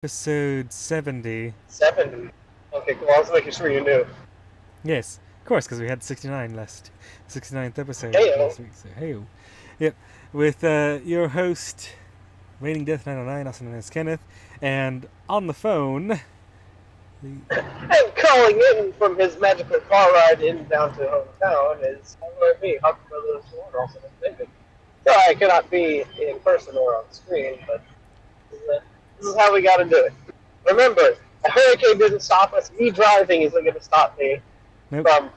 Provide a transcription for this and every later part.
Episode 70. 70. Okay, cool. I was making sure you knew. Yes, of course, because we had 69 last 69th episode Heyo. last week. So hey, yep, with your host, Raining Death 909, also known as Kenneth, and on the phone, the And calling in from his magical car ride in down to hometown is me, Huck Brothers Warren, also named David. So I cannot be in person or on screen, but this is how we got to do it. Remember, a hurricane didn't stop us. Me driving isn't going to stop me nope, from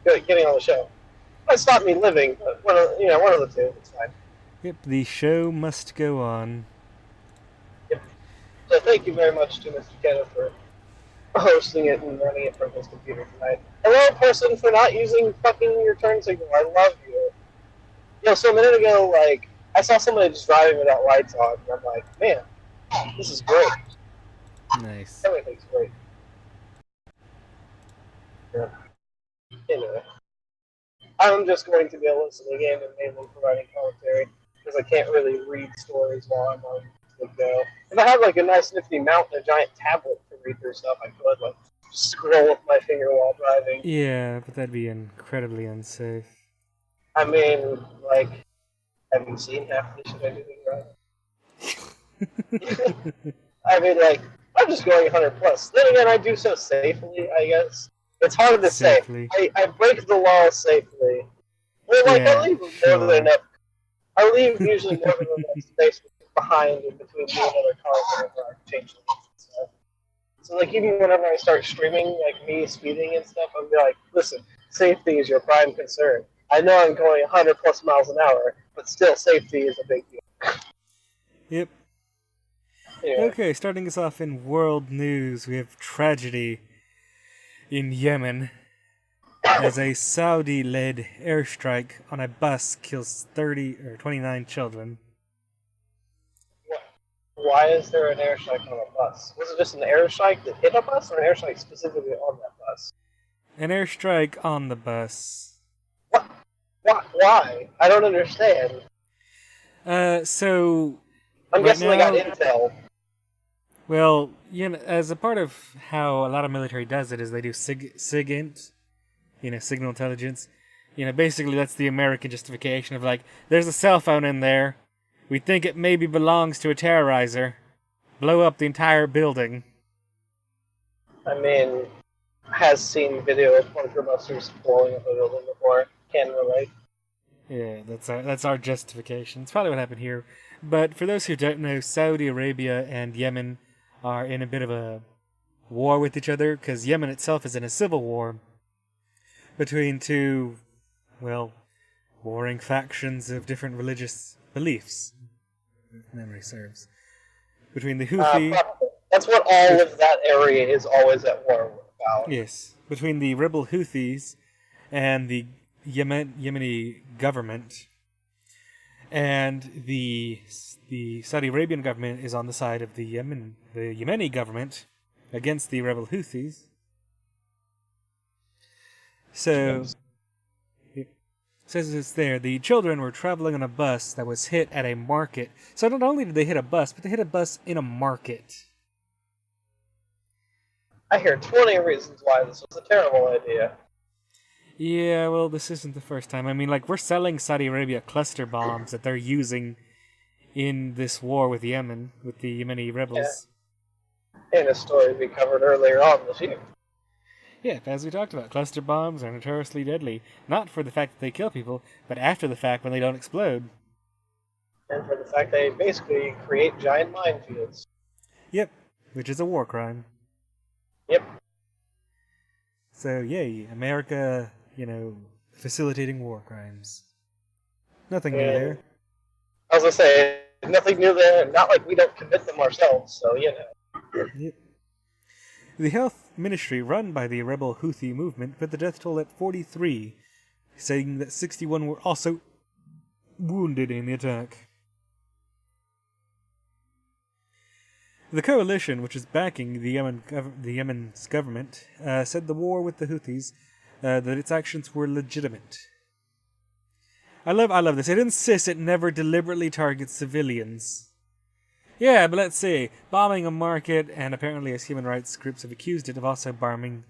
getting on the show. It might stop me living, but one of the two. It's fine. yep, the show must go on. Yep. So thank you very much to Mr. Kenneth for hosting it and running it from his computer tonight. Hello, person, for not using fucking your turn signal. I love you. So a minute ago, I saw somebody just driving without lights on, and I'm like, man, this is great. Nice. Everything's great. Yeah. Anyway, I'm just going to be listening in and mainly providing commentary because I can't really read stories while I'm on the go. If I had a nice nifty mount and a giant tablet to read through stuff, I could just scroll with my finger while driving. Yeah, but that'd be incredibly unsafe. I mean, have you seen half the shit I do driving? I mean, I'm just going 100 plus. Then again, I do so safely, I guess. It's hard to Safely. say. I break the law safely. Well, Yeah, I leave sure. more than enough. I leave usually more than enough space behind in between me and other cars whenever I change lanes and stuff. So, even whenever I start streaming, me speeding and stuff, I'm like, listen, safety is your prime concern. I know I'm going 100 plus miles an hour, but still, safety is a big deal. Yep. Anyway. Okay, starting us off in world news, we have tragedy in Yemen as a Saudi-led airstrike on a bus kills 29 children. Why is there an airstrike on a bus? Was it just an airstrike that hit a bus, or an airstrike specifically on that bus? An airstrike on the bus. What? Why? I don't understand. So I'm right guessing now, they got intel. well, as a part of how a lot of military does it is they do SIGINT, signal intelligence. Basically that's the American justification of there's a cell phone in there. We think it maybe belongs to a terrorizer. Blow up the entire building. I mean, has seen video of bunker busters blowing up a building before. Can relate. Yeah, that's our justification. It's probably what happened here. But for those who don't know, Saudi Arabia and Yemen are in a bit of a war with each other, because Yemen itself is in a civil war between two, warring factions of different religious beliefs, if memory serves. Between the Houthi... That's what all of that area is always at war about. Yes, between the rebel Houthis and the Yemeni government, and the Saudi Arabian government is on the side of the Yemeni government against the rebel Houthis. So, it says it's there. The children were traveling on a bus that was hit at a market. So not only did they hit a bus, but they hit a bus in a market. I hear 20 reasons why this was a terrible idea. Yeah, well, this isn't the first time. I mean, we're selling Saudi Arabia cluster bombs that they're using in this war with Yemen, with the Yemeni rebels. Yeah. In a story we covered earlier on this year. Yeah, as we talked about, cluster bombs are notoriously deadly. Not for the fact that they kill people, but after the fact when they don't explode. And for the fact they basically create giant minefields. Yep, which is a war crime. Yep. So, yay, America, facilitating war crimes. Nothing new there. I was going to say, nothing new there, not like we don't commit them ourselves, so, Yep. The health ministry run by the rebel Houthi movement put the death toll at 43, saying that 61 were also wounded in the attack. The coalition, which is backing the Yemen's government, said the war with the Houthis that its actions were legitimate. I love this. It insists it never deliberately targets civilians. Yeah, but let's see. Bombing a market, and apparently as human rights groups have accused it of also bombing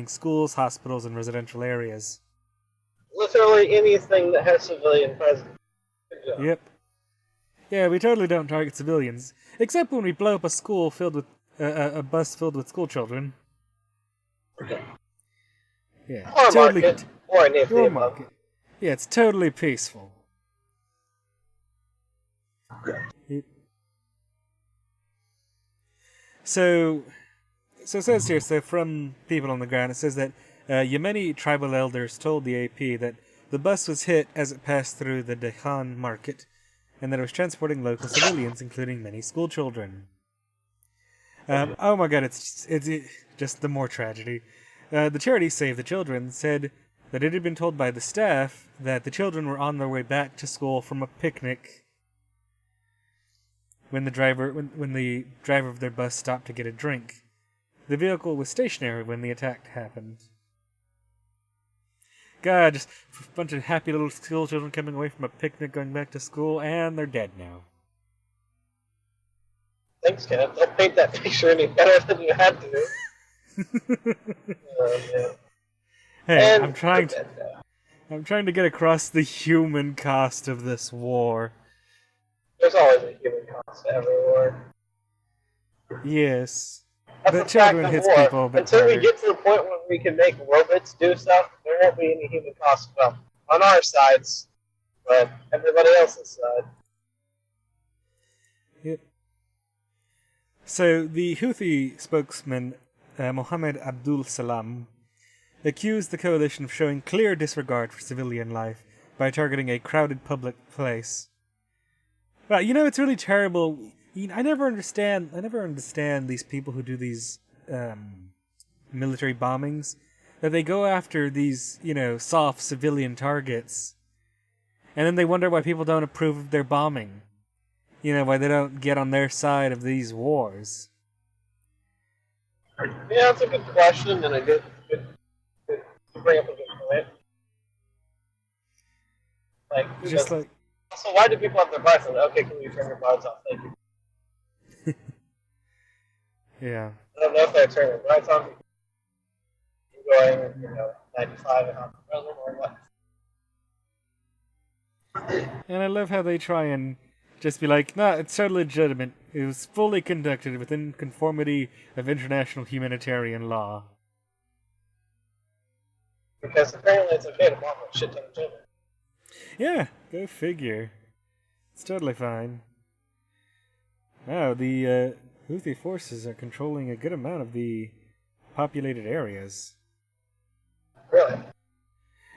schools, hospitals, and residential areas. Literally anything that has civilian presence. Good job. Yep. Yeah, we totally don't target civilians, except when we blow up a school filled with a bus filled with school children. Yeah, Or a totally. market. Or any of the Or above. market. Yeah, it's totally peaceful. So it says here, from people on the ground, it says that Yemeni tribal elders told the AP that the bus was hit as it passed through the Dehan market, and that it was transporting local civilians, including many school children. Oh my god, it's just the more tragedy. The charity Save the Children said that it had been told by the staff that the children were on their way back to school from a picnic when the driver of their bus stopped to get a drink. The vehicle was stationary when the attack happened. God, just a bunch of happy little school children coming away from a picnic going back to school, and they're dead now. Thanks, Kenneth. Don't paint that picture any better than you had to. Yeah. Hey, And I'm trying to get across the human cost of this war. there's always a human cost to every war. Yes. That's But the fact children of hits war. people a bit Until we harder. get to the point where we can make robots do stuff, there won't be any human cost. Well, on our sides, but everybody else's side. Yep. So the Houthi spokesman, Mohammed Abdul Salam, accused the coalition of showing clear disregard for civilian life by targeting a crowded public place. Well, it's really terrible. I never understand these people who do these military bombings. That they go after these, soft civilian targets, and then they wonder why people don't approve of their bombing. Why they don't get on their side of these wars. Yeah, that's a good question and a good you bring up a good point. Like, Just like, so why do people have their bikes on? Okay, can you turn your bikes off? Thank you. yeah. I don't know if they turn their bikes on. You're going, 95 and on the road or what? And I love how they try and just be like, nah, it's totally legitimate. It was fully conducted within conformity of international humanitarian law. Because apparently it's okay to bomb a shit ton of children. Yeah, go figure. It's totally fine. Wow, the Houthi forces are controlling a good amount of the populated areas. Really?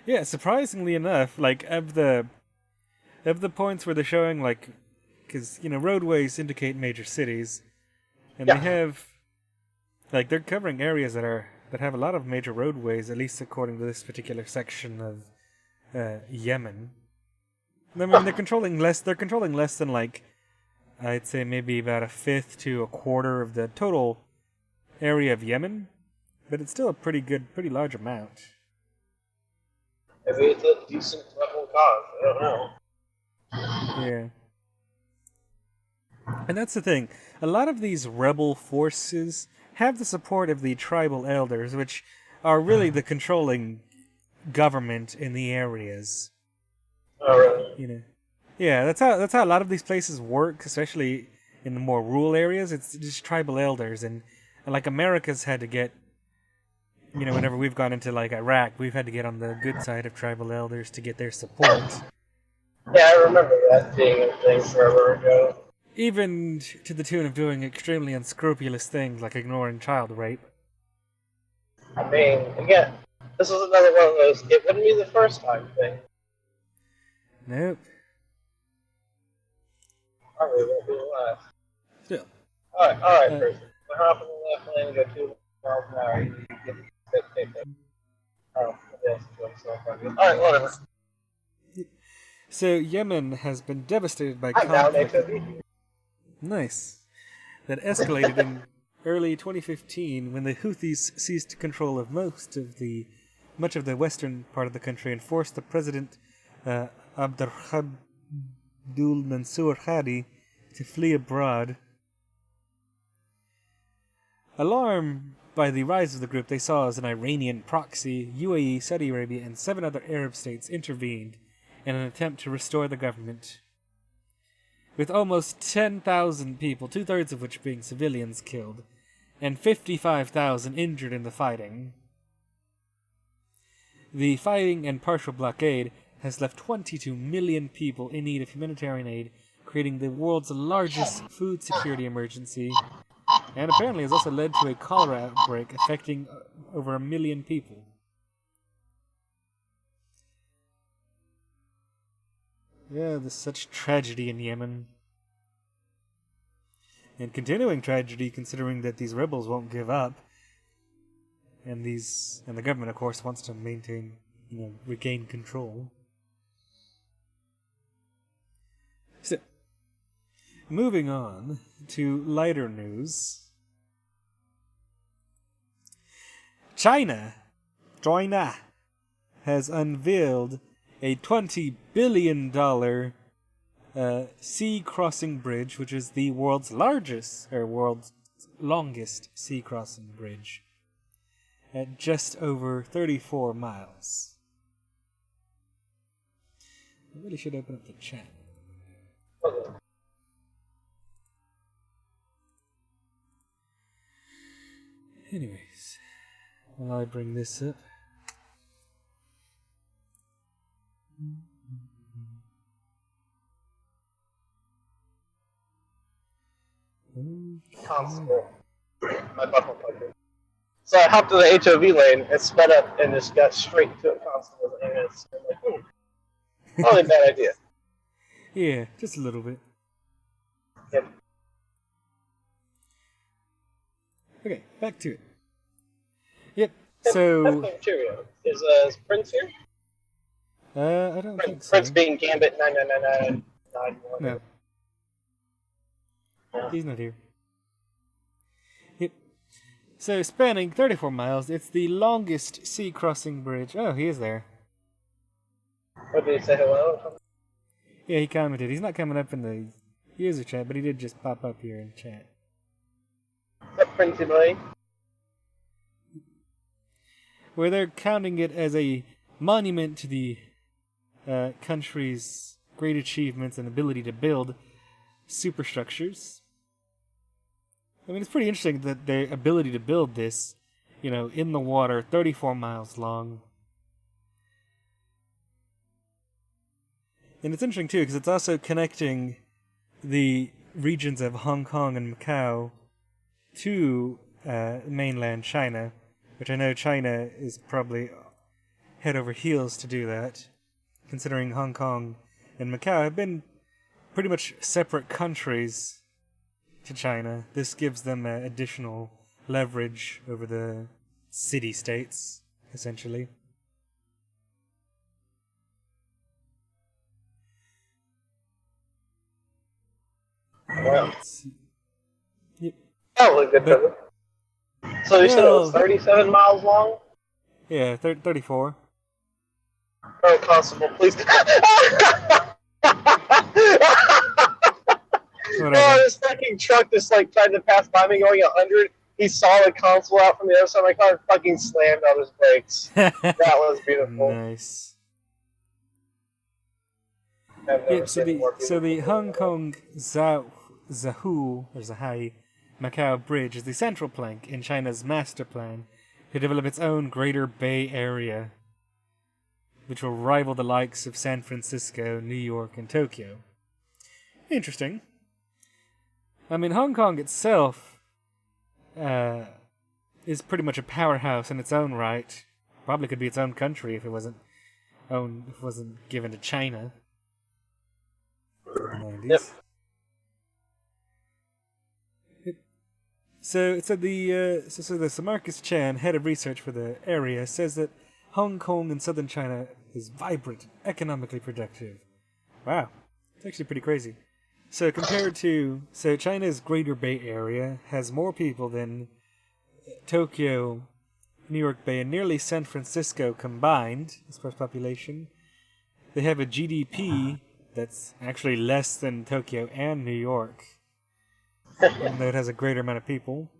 Yeah, surprisingly enough, like of the points where they're showing because roadways indicate major cities, and Yeah. they have they're covering areas that have a lot of major roadways, at least according to this particular section of Yemen. I mean, they're controlling less. They're controlling less than I'd say maybe about a fifth to a quarter of the total area of Yemen, but it's still a pretty large amount. Maybe it's a decent rebel cause. I don't know. Yeah. And that's the thing. A lot of these rebel forces have the support of the tribal elders, which are really the controlling government in the areas. Oh, really? Yeah, that's how a lot of these places work, especially in the more rural areas. It's just tribal elders, and like America's had to get, whenever we've gone into Iraq, we've had to get on the good side of tribal elders to get their support. Yeah, I remember that being a thing forever ago. Even to the tune of doing extremely unscrupulous things like ignoring child rape. I mean, again, this was another one of those, it wouldn't be the first time thing. Nope. Probably won't be the last. Still. Alright, person. We're hopping the left lane, go 2 miles an hour. You get Alright, whatever. So Yemen has been devastated by I'm down conflict. HOV. Nice. That escalated in early 2015 when the Houthis seized control of much of the western part of the country and forced the president Abdul Mansur Hadi to flee abroad Alarmed by the rise of the group they saw as an Iranian proxy, UAE, Saudi Arabia, and 7 other Arab states intervened in an attempt to restore the government. With almost 10,000 people, 2/3 of which being civilians, killed, and 55,000 injured in the fighting. The fighting and partial blockade has left 22 million people in need of humanitarian aid, creating the world's largest food security emergency, and apparently has also led to a cholera outbreak affecting over 1 million people. Yeah, there's such tragedy in Yemen. And continuing tragedy, considering that these rebels won't give up, and the government, of course, wants to maintain, regain control. So, moving on to lighter news. China has unveiled a $20 billion sea crossing bridge, which is the world's longest sea crossing bridge, at just over 34 miles. I really should open up the chat. Anyways, while I bring this up. Constable. My buckle pucker. So I hopped to the HOV lane, it sped up, and just got straight to a constable. And it's like, probably a bad idea. Yeah, just a little bit. Yep. Okay, back to it. Yep. So. Cheerio. Is Prince here? I don't think so. Prince being Gambit 999991. No. He's not here. Yep. So, spanning 34 miles, it's the longest sea crossing bridge. Oh, he is there. What did he say, hello? Yeah, he commented. He's not coming up in the user chat, but he did just pop up here in chat. What's up, Princey boy? Where they're counting it as a monument to the country's great achievements and ability to build superstructures. I mean, it's pretty interesting that their ability to build this, in the water, 34 miles long. And it's interesting, too, because it's also connecting the regions of Hong Kong and Macau to mainland China, which I know China is probably head over heels to do that, considering Hong Kong and Macau have been pretty much separate countries to China. This gives them additional leverage over the city-states, essentially. Wow. Yep. That was a good feather. So you said it was 37 miles long? Yeah, 34. Oh, constable, please. Oh, this fucking truck just tried to pass by me going 100. He saw the console out from the other side of my car and fucking slammed on his brakes. That was beautiful. Nice. So the Hong Kong Zhai Macau Bridge is the central plank in China's master plan to develop its own Greater Bay Area, which will rival the likes of San Francisco, New York, and Tokyo. Interesting. I mean, Hong Kong itself is pretty much a powerhouse in its own right. Probably could be its own country if it wasn't given to China. Yep. So the Marcus Chan, head of research for the area, says that Hong Kong and southern China is vibrant, economically productive. Wow, it's actually pretty crazy. So China's Greater Bay Area has more people than Tokyo, New York Bay, and nearly San Francisco combined as far as population. They have a GDP that's actually less than Tokyo and New York, even though it has a greater amount of people.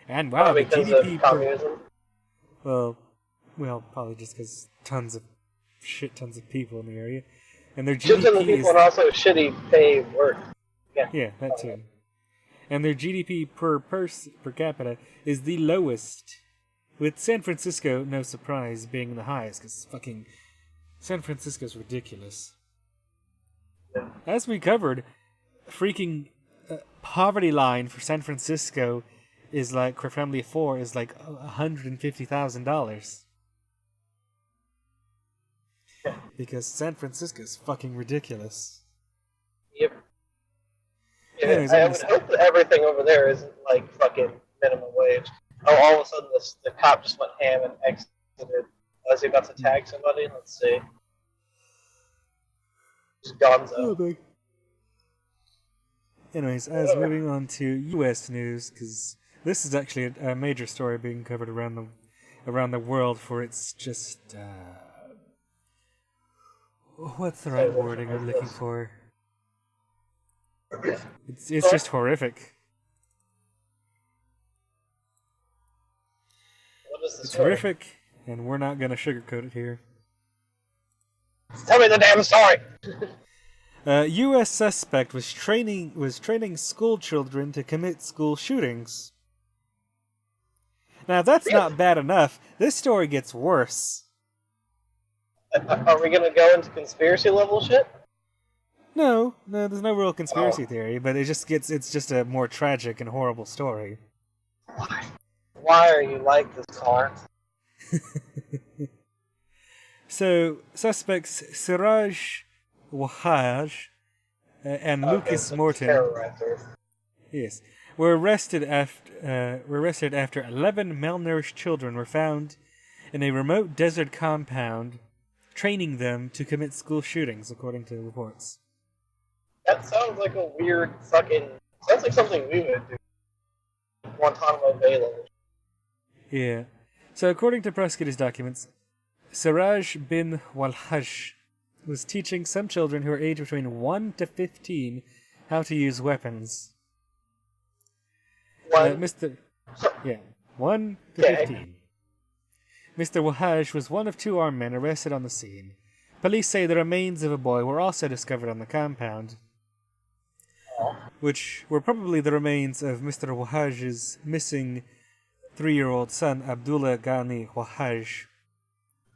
And wow, the because GDP of per communism. well, probably just because tons of people in the area, and their Shit ton of GDP people is and also shitty paid work. Yeah. yeah, that too. And their GDP per capita is the lowest, with San Francisco, no surprise, being the highest, because fucking San Francisco's ridiculous. Yeah. As we covered, freaking poverty line for San Francisco is like, for a family of four, is like $150,000. Because San Francisco's fucking ridiculous. Yep. Yeah, Anyways, I would hope that everything over there isn't like fucking minimum wage. Oh, all of a sudden the cop just went ham and exited. Was he about to tag somebody? Let's see. Just Gonzo. Oh, big. Anyways, as moving on to U.S. news, because this is actually a major story being covered around the world for its just what's the right wording I'm looking for? It's just horrific. What is this It's story? horrific, and we're not gonna sugarcoat it here. Tell me the damn story. U.S. suspect was training school children to commit school shootings. Now, if that's not bad enough, this story gets worse. Are we gonna go into conspiracy level shit? No, there's no real conspiracy theory, but it's just a more tragic and horrible story. Why are you like this, car? So, suspects Siraj Wahaj and Lucas Morton, yes, were arrested after 11 malnourished children were found in a remote desert compound, training them to commit school shootings, according to reports. That sounds like a weird fucking. Sounds like something we would do. Guantanamo Bay level. Yeah. So, according to prosecutors' documents, Siraj bin Walhaj was teaching some children who are aged between 1 to 15 how to use weapons. 1 to 15. Mr. Wahaj was one of 2 armed men arrested on the scene. Police say the remains of a boy were also discovered on the compound, which were probably the remains of Mr. Wahaj's missing 3-year-old son, Abdullah Ghani Wahaj.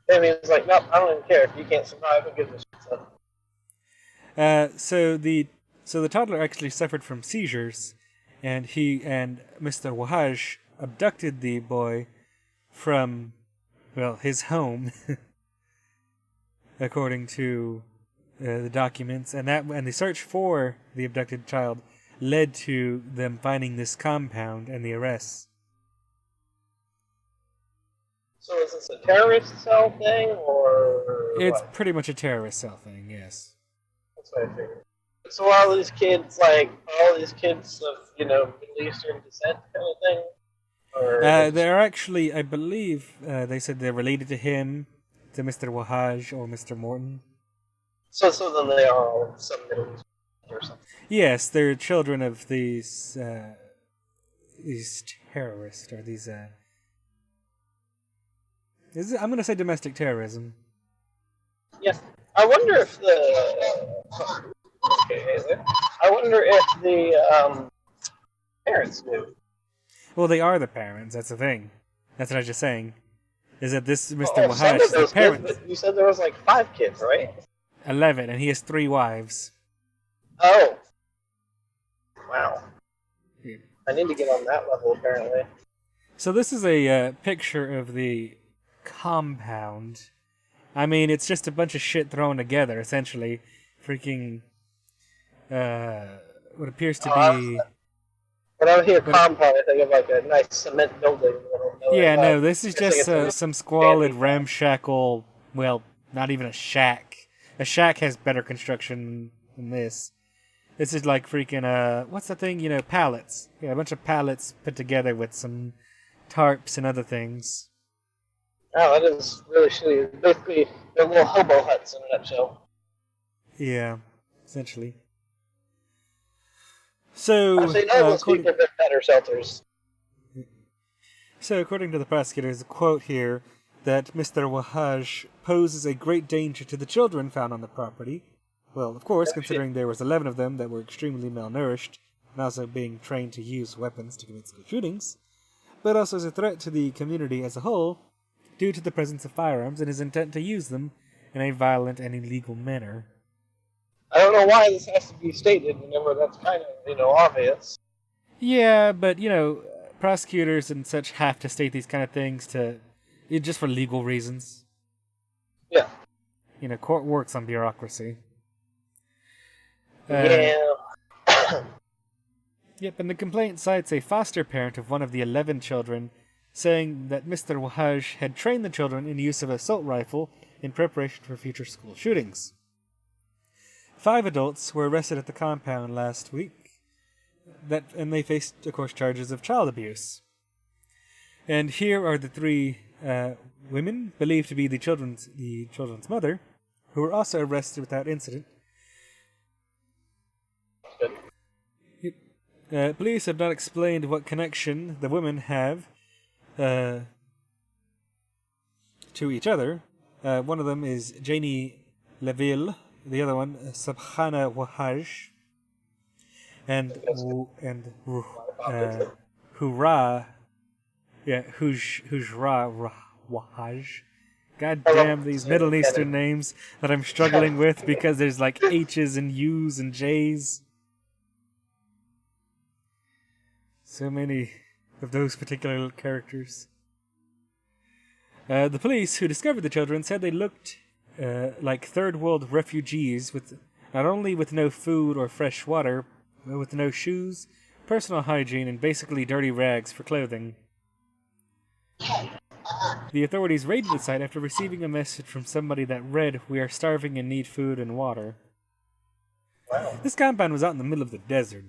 And he's like, nope, I don't even care. If you can't survive, who gives a shit, son? So the toddler actually suffered from seizures, and he and Mr. Wahaj abducted the boy from, well, his home, according to the documents, and the search for the abducted child led to them finding this compound and the arrests. So is this a terrorist cell thing, or It's what? pretty much a terrorist cell thing, yes. That's what I figured. So all these kids of, Middle Eastern descent kind of thing? Or They're actually, I believe, they said they're related to him, to Mr. Wahaj or Mr. Morton. So then they are all some Middle Eastern or something. Yes, they're children of these terrorists, or these, I'm going to say domestic terrorism. Yes. I wonder if the parents do. Well, they are the parents, that's the thing. That's what I was just saying. Is that this Mr. Some Wahaj of is the those parents. kids, but you said there was like 5 kids, right? 11, and he has 3 wives. Oh. Wow. Yeah. I need to get on that level, apparently. So this is a picture of the compound. I mean, it's just a bunch of shit thrown together, essentially. Freaking, what appears to be... When I hear compound, I think of like a nice cement building. Yeah, no, this is just some squalid, ramshackle, well, not even a shack. A shack has better construction than this. This is like freaking, what's the thing? Pallets. Yeah, a bunch of pallets put together with some tarps and other things. Oh, that is really shitty. Basically, they're little hobo huts in a nutshell. Yeah, essentially. So, Actually, no, those people are better shelters. So, according to the prosecutor, there's a quote here that Mr. Wahaj poses a great danger to the children found on the property. Well, of course, considering there was 11 of them that were extremely malnourished and also being trained to use weapons to commit school shootings, but also as a threat to the community as a whole due to the presence of firearms and his intent to use them in a violent and illegal manner. I don't know why this has to be stated whenever that's kind of, obvious. Yeah, but, prosecutors and such have to state these kind of things just for legal reasons. Yeah. Court works on bureaucracy. Yeah. Yep, and the complaint cites a foster parent of one of the 11 children, saying that Mr. Wahaj had trained the children in the use of an assault rifle in preparation for future school shootings. 5 adults were arrested at the compound last week, and they faced, of course, charges of child abuse. And here are the 3 women believed to be the children's mother, who were also arrested without incident. Police have not explained what connection the women have to each other. One of them is Janie Leville, the other one Sabhana Wahaj, and Hujra Wahaj. God damn these Middle Eastern names that I'm struggling with because there's like H's and U's and J's. So many of those particular characters. The police who discovered the children said they looked like third world refugees not only with no food or fresh water, but with no shoes, personal hygiene, and basically dirty rags for clothing. The authorities raided the site after receiving a message from somebody that read, "We are starving and need food and water." Wow. This compound was out in the middle of the desert,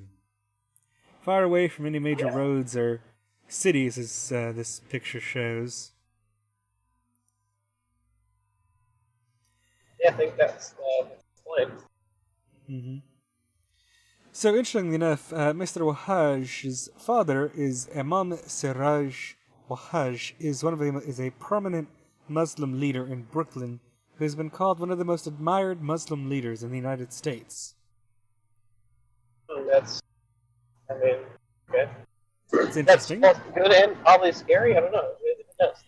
far away from any major roads or cities, as this picture shows. Yeah, I think that's the point. Mm-hmm. So, interestingly enough, Mr. Wahaj's father is Imam Siraj Wahaj, is a prominent Muslim leader in Brooklyn who has been called one of the most admired Muslim leaders in the United States. Okay. It's interesting. That's both good and probably scary. I don't know. It does.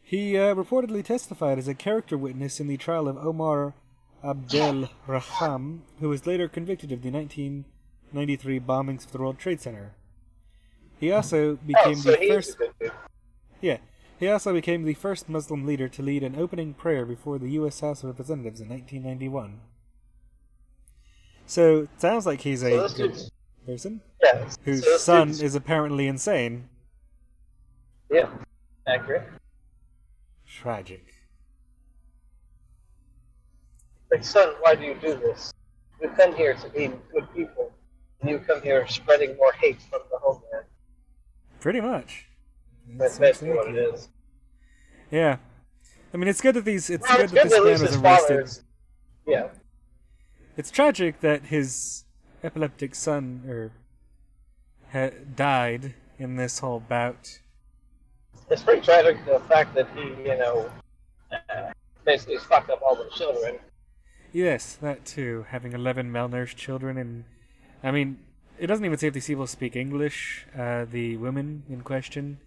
He reportedly testified as a character witness in the trial of Omar Abdel Raham, who was later convicted of the 1993 bombings of the World Trade Center. He also became He also became the first Muslim leader to lead an opening prayer before the U.S. House of Representatives in 1991. So it sounds like he's a good person whose son is apparently insane. Yeah, accurate. Tragic. Like, son, why do you do this? You come here to be good people, and you come here spreading more hate from the homeland. Pretty much. That's basically what it is. Yeah, I mean, it's good that this man was arrested. Yeah. It's tragic that his epileptic son died in this whole bout. It's pretty tragic, the fact that he, basically fucked up all the children. Yes, that too. Having 11 malnourished children, and I mean, it doesn't even say if these people speak English, the women in question,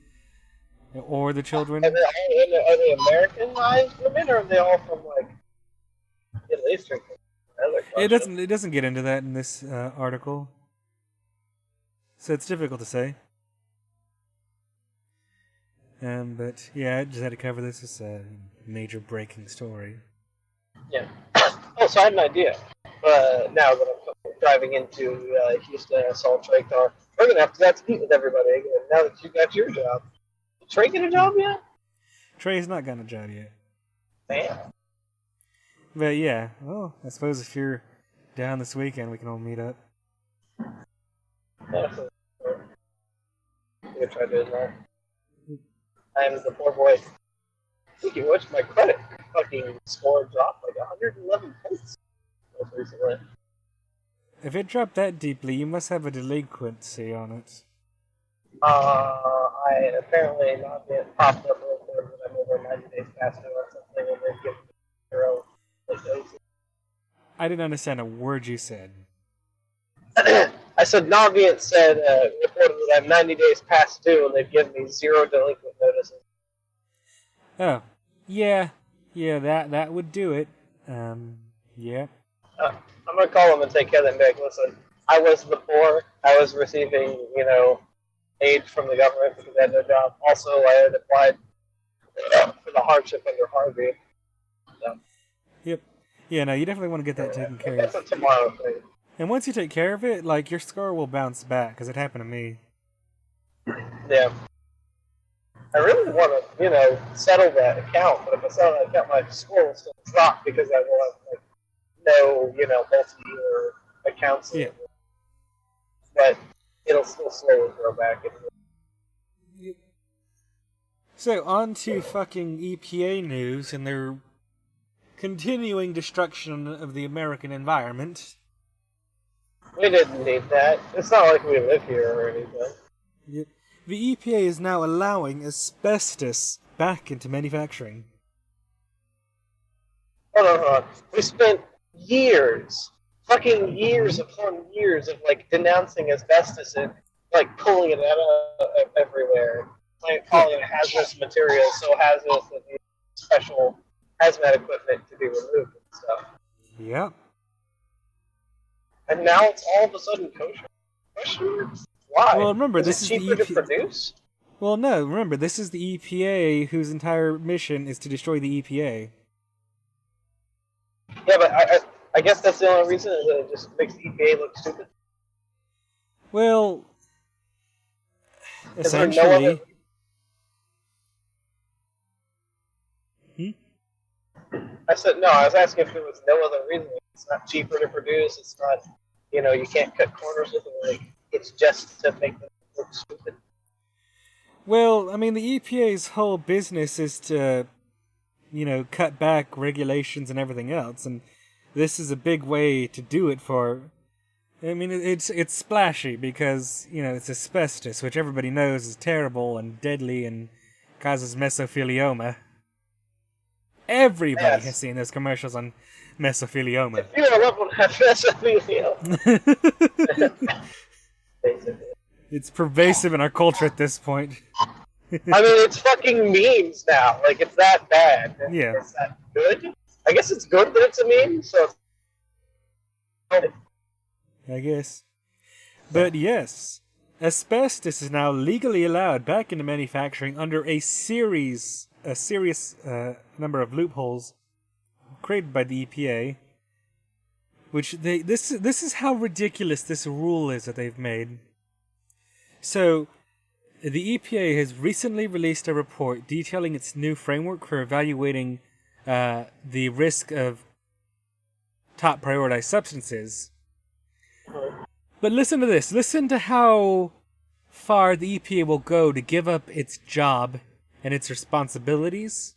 or the children. Are they Americanized women, or are they all from, Middle Eastern countries? It doesn't get into that in this article, so it's difficult to say. But yeah, I just had to cover this as a major breaking story. Yeah. Oh, so I had an idea. Now that I'm driving into Houston and Salt Lake, we're going to have to meet with everybody again now that you got your job. Did Trey get a job yet? Trey's not gotten a job yet. Damn. But yeah, well, I suppose if you're down this weekend, we can all meet up. Yeah, I'm going to try doing that. I'm the poor boy. Speaking of which, my credit fucking score dropped like 111 points most recently. If it dropped that deeply, you must have a delinquency on it. I why apparently not being popped up real quick that I'm over 90 days past due or something, and they've given me 0 doses. I didn't understand a word you said. I said Navient said reported that I'm 90 days past due, and they've given me 0 delinquent notices. Oh, yeah, that would do it. Yeah. I'm gonna call them and take care of them. Like, listen, I was the poor. I was receiving, aid from the government because I had no job. Also, I had applied for the hardship under Harvey. So, Yep. Yeah, no, you definitely want to get that taken care that's of. a tomorrow thing. And once you take care of it, like, your score will bounce back, because it happened to me. Yeah. I really want to, settle that account, but if I settle that account, my score will still drop because I will have, no, multi-year accounts. Yeah. But it'll still slowly grow back. So, on to fucking EPA news and their continuing destruction of the American environment. We didn't need that. It's not like we live here or anything. Yep. The EPA is now allowing asbestos back into manufacturing. Hold on. We spent years, fucking years upon years of, denouncing asbestos and, pulling it out of everywhere. Calling it a hazardous material, so hazardous that needs special hazmat equipment to be removed and stuff. Yep. And now it's all of a sudden kosher. Kosher? Why? Well, remember, this is cheaper the to produce? Well, no, remember, this is the EPA whose entire mission is to destroy the EPA. Yeah, but I guess that's the only reason is that it just makes the EPA look stupid. Well, Is there no essentially. other... I said, no, I was asking if there was no other reason. It's not cheaper to produce, it's not, you can't cut corners with it, it's just to make them look stupid. Well, I mean, the EPA's whole business is to, cut back regulations and everything else, and this is a big way to do it for... I mean, it's splashy because, it's asbestos, which everybody knows is terrible and deadly and causes mesothelioma. Everybody has seen those commercials on mesothelioma. If you're a level have mesothelioma. It's pervasive in our culture at this point. I mean, it's fucking memes now. It's that bad. Yeah. Is that good? I guess it's good that it's a meme, so... I guess. But yes, asbestos is now legally allowed back into manufacturing under a serious number of loopholes created by the EPA, which this is how ridiculous this rule is that they've made. So, the EPA has recently released a report detailing its new framework for evaluating the risk of top prioritized substances. But listen to this. Listen to how far the EPA will go to give up its job and its responsibilities.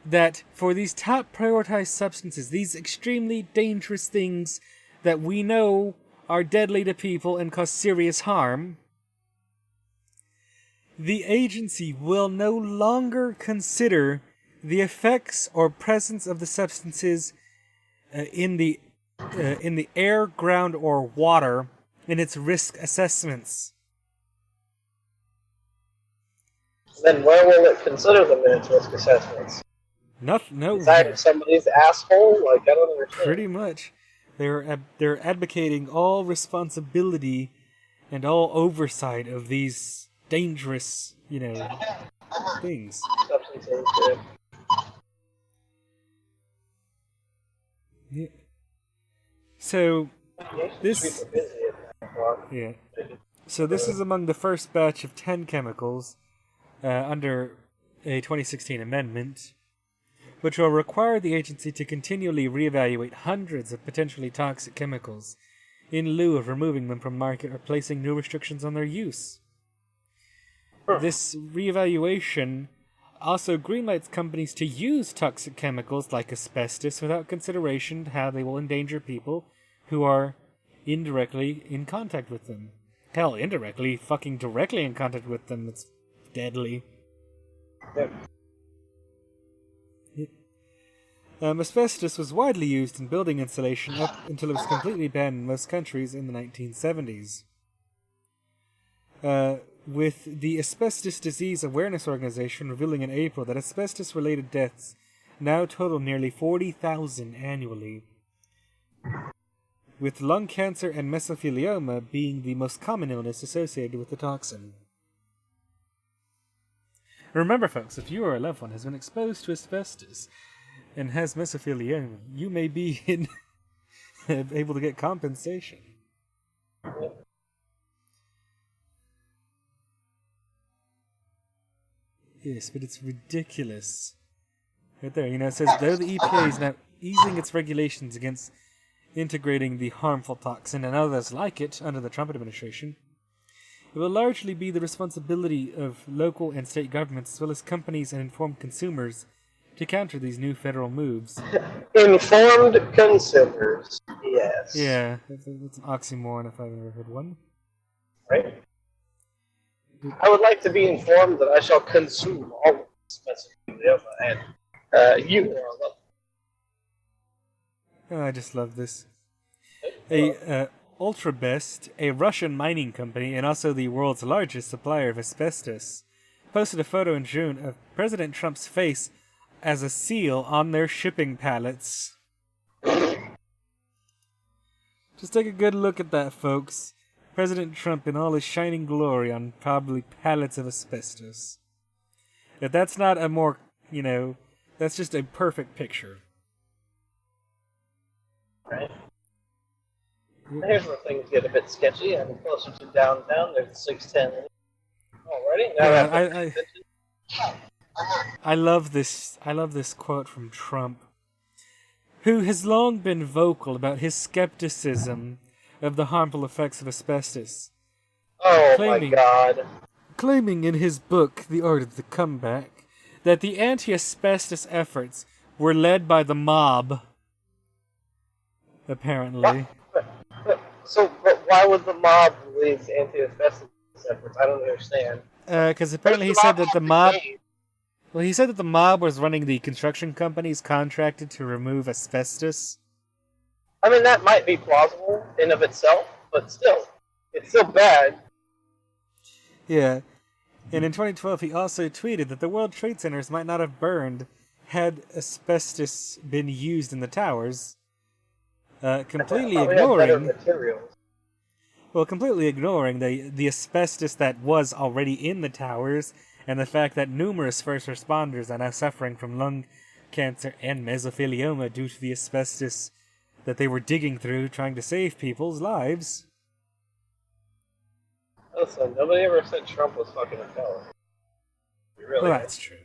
That for these top prioritized substances, these extremely dangerous things that we know are deadly to people and cause serious harm, the agency will no longer consider the effects or presence of the substances in the air, ground, or water in its risk assessments. Then where will it consider them in its risk assessments? No. Inside somebody's asshole? I don't understand. Pretty much. They're advocating all responsibility and all oversight of these dangerous, things. Substances, Yeah. So this So this is among the first batch of 10 chemicals under a 2016 amendment, which will require the agency to continually reevaluate hundreds of potentially toxic chemicals in lieu of removing them from market or placing new restrictions on their use. This reevaluation also greenlights companies to use toxic chemicals like asbestos without consideration to how they will endanger people who are indirectly in contact with them. hell, indirectly, fucking directly in contact with them, it's deadly. Yep. Asbestos was widely used in building insulation up until it was completely banned in most countries in the 1970s. With the Asbestos Disease Awareness Organization revealing in April that asbestos-related deaths now total nearly 40,000 annually, with lung cancer and mesothelioma being the most common illness associated with the toxin. Remember, folks, if you or a loved one has been exposed to asbestos and has mesothelioma, you may be able to get compensation. Yes, but it's ridiculous. Right there, it says, though the EPA is now easing its regulations against integrating the harmful toxin and others like it under the Trump administration, it will largely be the responsibility of local and state governments as well as companies and informed consumers to counter these new federal moves. Informed consumers, yes. Yeah, it's an oxymoron if I've ever heard one. Right? I would like to be informed that I shall consume all of this mesothelioma, and you are lovely. Oh, I just love this. Ultrabest, a Russian mining company and also the world's largest supplier of asbestos, posted a photo in June of President Trump's face as a seal on their shipping pallets. Just take a good look at that, folks. President Trump in all his shining glory on probably pallets of asbestos. If that's not a more, that's just a perfect picture. Right. Here's where things get a bit sketchy. I'm closer to downtown. There's 610 already. Now I love this. I love this quote from Trump, who has long been vocal about his skepticism of the harmful effects of asbestos. Oh my God! Claiming in his book, The Art of the Comeback, that the anti-asbestos efforts were led by the mob. Apparently. But why would the mob lead anti-asbestos efforts? I don't understand. Because apparently he said that the mob. Well, he said that the mob was running the construction companies contracted to remove asbestos. I mean, that might be plausible in of itself, but still, it's still bad. Yeah. And in 2012, he also tweeted that the World Trade Centers might not have burned had asbestos been used in the towers. Completely ignoring the asbestos that was already in the towers, and the fact that numerous first responders are now suffering from lung cancer and mesothelioma due to the asbestos that they were digging through trying to save people's lives. Listen, nobody ever said Trump was fucking a felon. Really Well, that's true.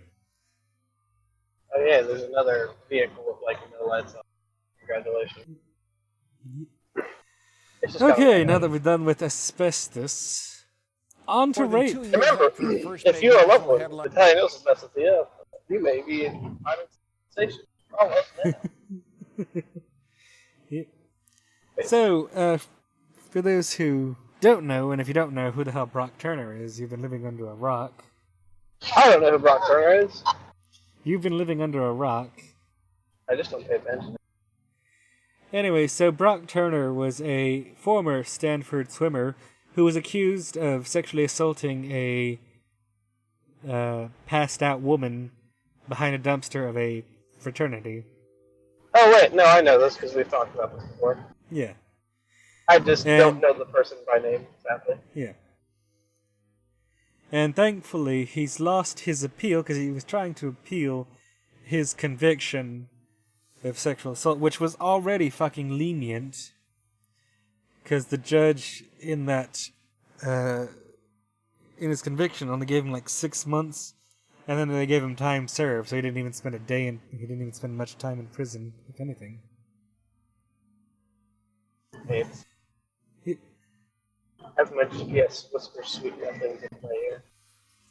Oh yeah, there's another vehicle with no lights on. Congratulations. Okay, now that we're done with asbestos, on to rape. Remember, if you're a loved one with diagnosis of asbestos, you may be in private sensation. Oh, well, Yep. So, for those who don't know, and if you don't know who the hell Brock Turner is, you've been living under a rock. I don't know who Brock Turner is. You've been living under a rock. I just don't pay attention. Anyway, so Brock Turner was a former Stanford swimmer who was accused of sexually assaulting a passed-out woman behind a dumpster of a fraternity. Oh, wait, no, I know this because we've talked about this before. Yeah. I just don't know the person by name, sadly. Yeah. And thankfully, he's lost his appeal because he was trying to appeal his conviction of sexual assault, which was already fucking lenient. Because the judge in that, in his conviction only gave him 6 months, and then they gave him time served, so he didn't even spend a day he didn't even spend much time in prison, if anything. Names. As much, yes, whisper sweet nothings in my ear.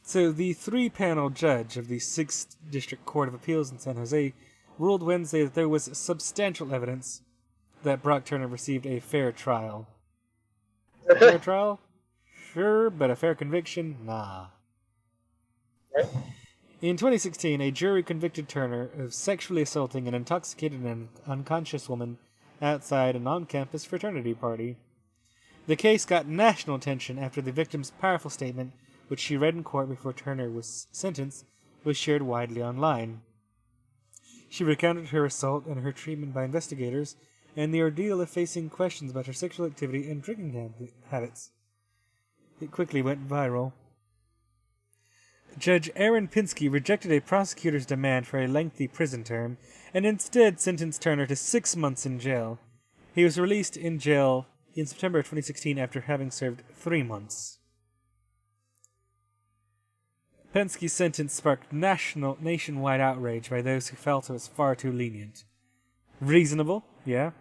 So the 3-panel judge of the 6th District Court of Appeals in San Jose ruled Wednesday that there was substantial evidence that Brock Turner received a fair trial. Fair trial? sure, but a fair conviction, nah. Right? In 2016, a jury convicted Turner of sexually assaulting an intoxicated and unconscious woman outside an on-campus fraternity party. The case got national attention after the victim's powerful statement, which she read in court before Turner was sentenced, was shared widely online. She recounted her assault and her treatment by investigators, and the ordeal of facing questions about her sexual activity and drinking habits. It quickly went viral. Judge Aaron Pinsky rejected a prosecutor's demand for a lengthy prison term and instead sentenced Turner to 6 months in jail. He was released in jail in September 2016 after having served 3 months. Penske's sentence sparked nationwide outrage by those who felt it was far too lenient. Reasonable, yeah.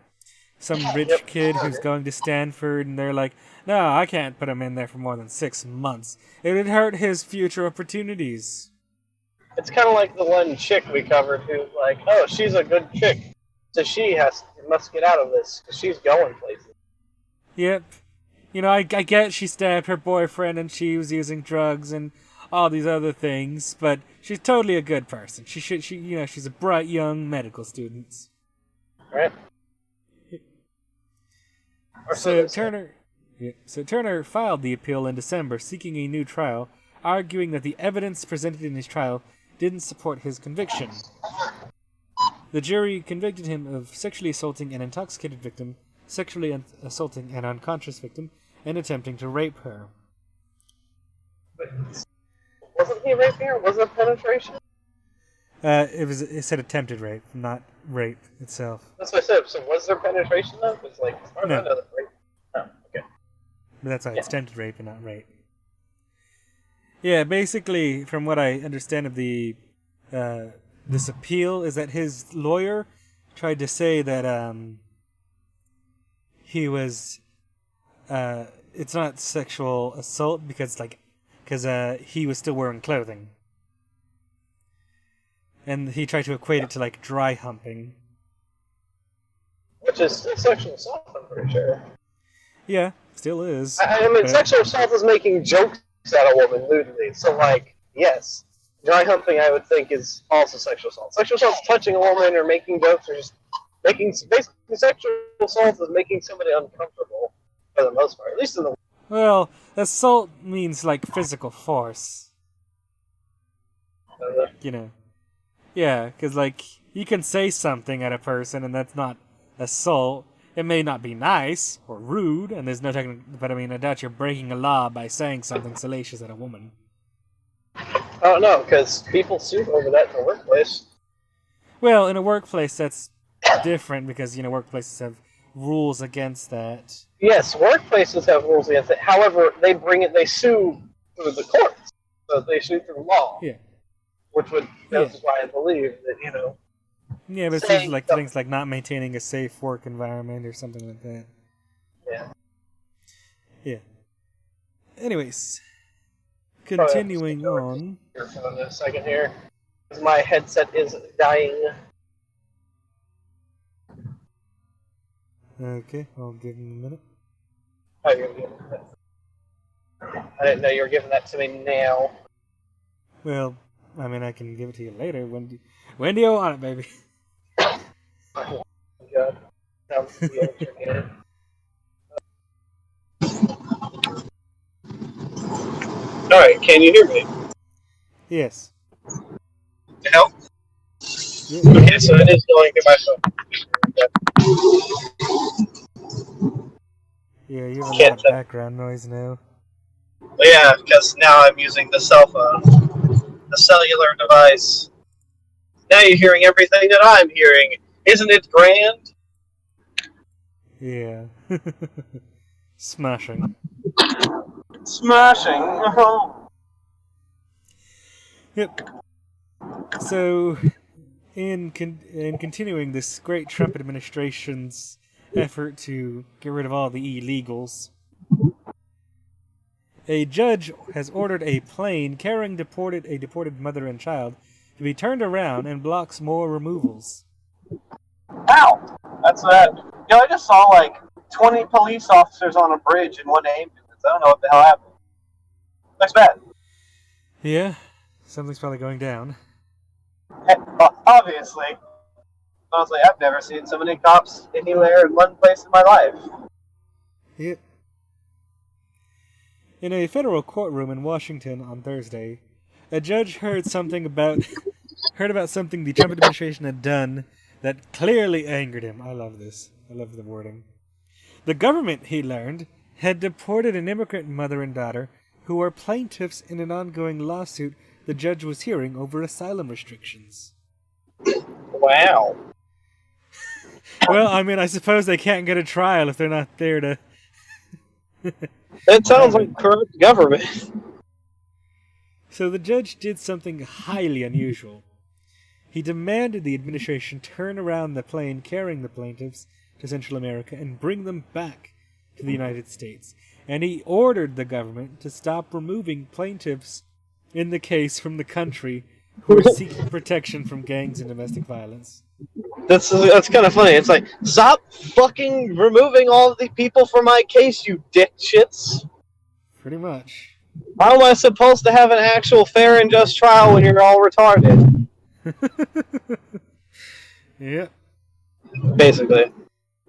Some rich kid who's going to Stanford and they're like, no, I can't put him in there for more than 6 months. It would hurt his future opportunities. It's kind of like the one chick we covered who's like, oh, she's a good chick, so she must get out of this because she's going places. Yep. You know, I get she stabbed her boyfriend and she was using drugs and all these other things, but she's totally a good person. She's a bright young medical student. Right. So Turner filed the appeal in December, seeking a new trial, arguing that the evidence presented in his trial didn't support his conviction. The jury convicted him of sexually assaulting an intoxicated victim, sexually assaulting an unconscious victim, and attempting to rape her. But wasn't he raping her? Was it penetration? It said attempted rape, not rape itself. That's what I said. So was there penetration though? It's like, as far as I know, that rape. Oh, okay. But that's why it's attempted rape and not rape. Yeah, basically, from what I understand of this appeal, is that his lawyer tried to say that he was it's not sexual assault because he was still wearing clothing. And he tried to equate it to, like, dry humping. Which is still sexual assault, I'm pretty sure. Yeah, still is. I mean, sexual assault is making jokes at a woman lewdly. So, like, yes. Dry humping, I would think, is also sexual assault. Sexual assault is touching a woman or making jokes or just making... Basically, sexual assault is making somebody uncomfortable, for the most part. At least in the... Well, assault means, like, physical force. You know. Yeah, because, like, you can say something at a person, and that's not assault. It may not be nice or rude, and there's no technical... But, I mean, I doubt you're breaking a law by saying something salacious at a woman. Oh, no, because people sue over that in the workplace. Well, in a workplace, that's different, because, you know, workplaces have rules against that. Yes, workplaces have rules against it. However, they sue through the courts. So they sue through law. Yeah. That's why I believe that, you know... Yeah, but it's usually like things like not maintaining a safe work environment or something like that. Yeah. Yeah. Anyways, continuing on. For a second here. My headset is dying. Okay, I'll give him a minute. Oh, you're giving that. I didn't know you were giving that to me now. Well, I mean, I can give it to you later. When do you want it, baby? Oh, God. Sounds good. Alright, can you hear me? Yes. Help? Yeah. Okay, so it is going to my phone. Yeah, you have a lot of background noise now. Well, yeah, because now I'm using the cell phone. The cellular device. Now you're hearing everything that I'm hearing. Isn't it grand? Yeah. Smashing. Smashing. Uh-huh. Yep. So, in continuing this great Trump administration's effort to get rid of all the illegals, a judge has ordered a plane carrying a deported mother and child to be turned around and blocks more removals. Ow! That's that. I just saw like 20 police officers on a bridge in one ambulance. I don't know what the hell happened. Looks bad. Yeah, something's probably going down. Obviously. Honestly, I've never seen so many cops anywhere in one place in my life. Yep. In a federal courtroom in Washington on Thursday, a judge heard about something the Trump administration had done that clearly angered him. I love this. I love the wording. The government, he learned, had deported an immigrant mother and daughter who were plaintiffs in an ongoing lawsuit the judge was hearing over asylum restrictions. Wow. Well, I mean, I suppose they can't get a trial if they're not there to... It sounds like corrupt government. So the judge did something highly unusual. He demanded the administration turn around the plane carrying the plaintiffs to Central America and bring them back to the United States. And he ordered the government to stop removing plaintiffs in the case from the country who are seeking protection from gangs and domestic violence. That's kind of funny. It's like, stop fucking removing all of the people from my case, you dipshits. Pretty much. How am I supposed to have an actual fair and just trial when you're all retarded? Yep. Basically.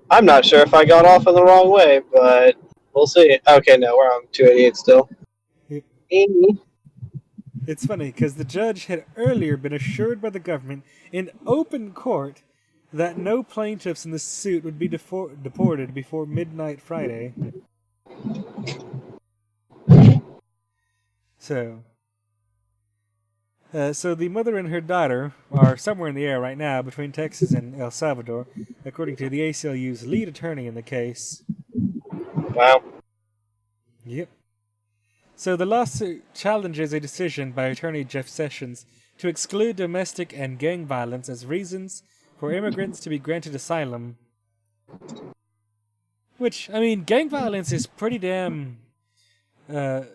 I'm not sure if I got off in the wrong way, but we'll see. Okay, no, we're on 288 still. Yep. It's funny, because the judge had earlier been assured by the government in open court that no plaintiffs in the suit would be deported before midnight Friday. So the mother and her daughter are somewhere in the air right now between Texas and El Salvador, according to the ACLU's lead attorney in the case. Wow. Yep. So the lawsuit challenges a decision by attorney Jeff Sessions to exclude domestic and gang violence as reasons for immigrants to be granted asylum. Which, I mean, gang violence is pretty damn... there's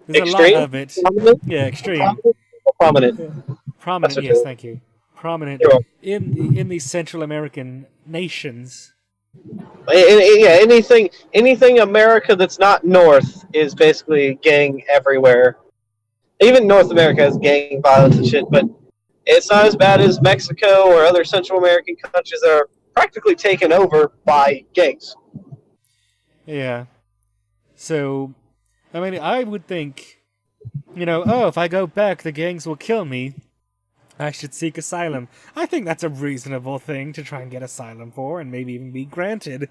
extreme? a lot of it. Prominent? Yeah, extreme. Prominent. Prominent, yes, thank you. Prominent in the Central American nations. Yeah, anything America that's not North is basically gang everywhere. Even North America has gang violence and shit, but it's not as bad as Mexico or other Central American countries that are practically taken over by gangs. Yeah. So, I mean, I would think, if I go back, the gangs will kill me. I should seek asylum. I think that's a reasonable thing to try and get asylum for, and maybe even be granted.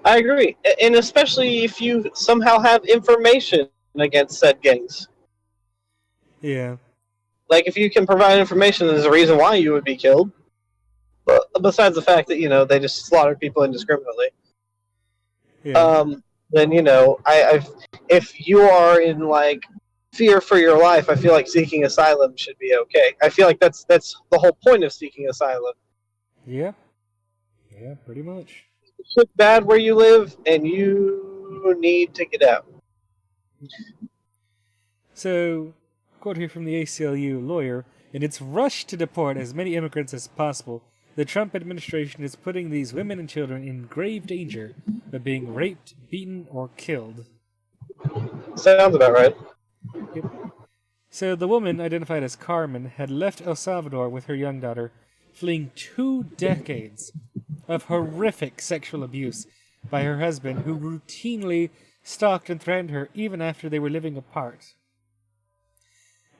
I agree, and especially if you somehow have information against said gangs. Yeah. Like, if you can provide information, there's a reason why you would be killed. But besides the fact that, they just slaughtered people indiscriminately. Yeah. Then, if you are in, like, fear for your life, I feel like seeking asylum should be okay. I feel like that's the whole point of seeking asylum. Yeah. Yeah, pretty much. It's bad where you live, and you need to get out. So, quote here from the ACLU lawyer, in its rush to deport as many immigrants as possible, the Trump administration is putting these women and children in grave danger of being raped, beaten, or killed. Sounds about right. Yep. So the woman, identified as Carmen, had left El Salvador with her young daughter, fleeing 2 decades of horrific sexual abuse by her husband, who routinely stalked and threatened her even after they were living apart.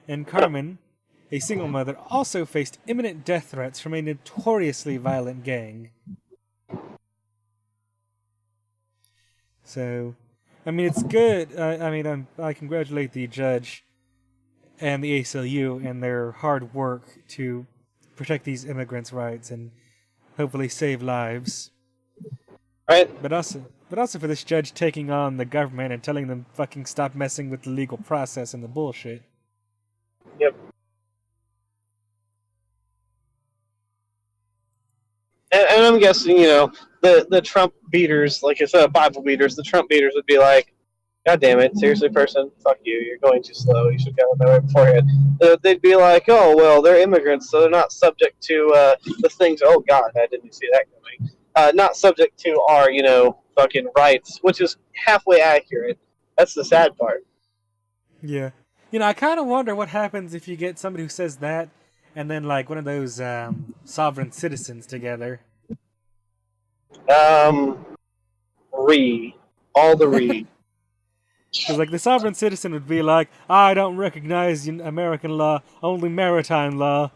And Carmen, a single mother, also faced imminent death threats from a notoriously violent gang. So, I mean, it's good. I congratulate the judge and the ACLU and their hard work to protect these immigrants' rights and hopefully save lives. Right. But also for this judge taking on the government and telling them fucking stop messing with the legal process and the bullshit. Yep. And I'm guessing, the Trump beaters, like instead of Bible beaters, the Trump beaters would be like, God damn it, seriously, person, fuck you, you're going too slow, you should have gotten that right beforehand. They'd be like, oh, well, they're immigrants, so they're not subject to the things, oh God, I didn't see that coming. Not subject to our, fucking rights, which is halfway accurate. That's the sad part. Yeah. I kind of wonder what happens if you get somebody who says that and then, like, one of those sovereign citizens together. All the re. Because, like, the sovereign citizen would be like, I don't recognize American law, only maritime law.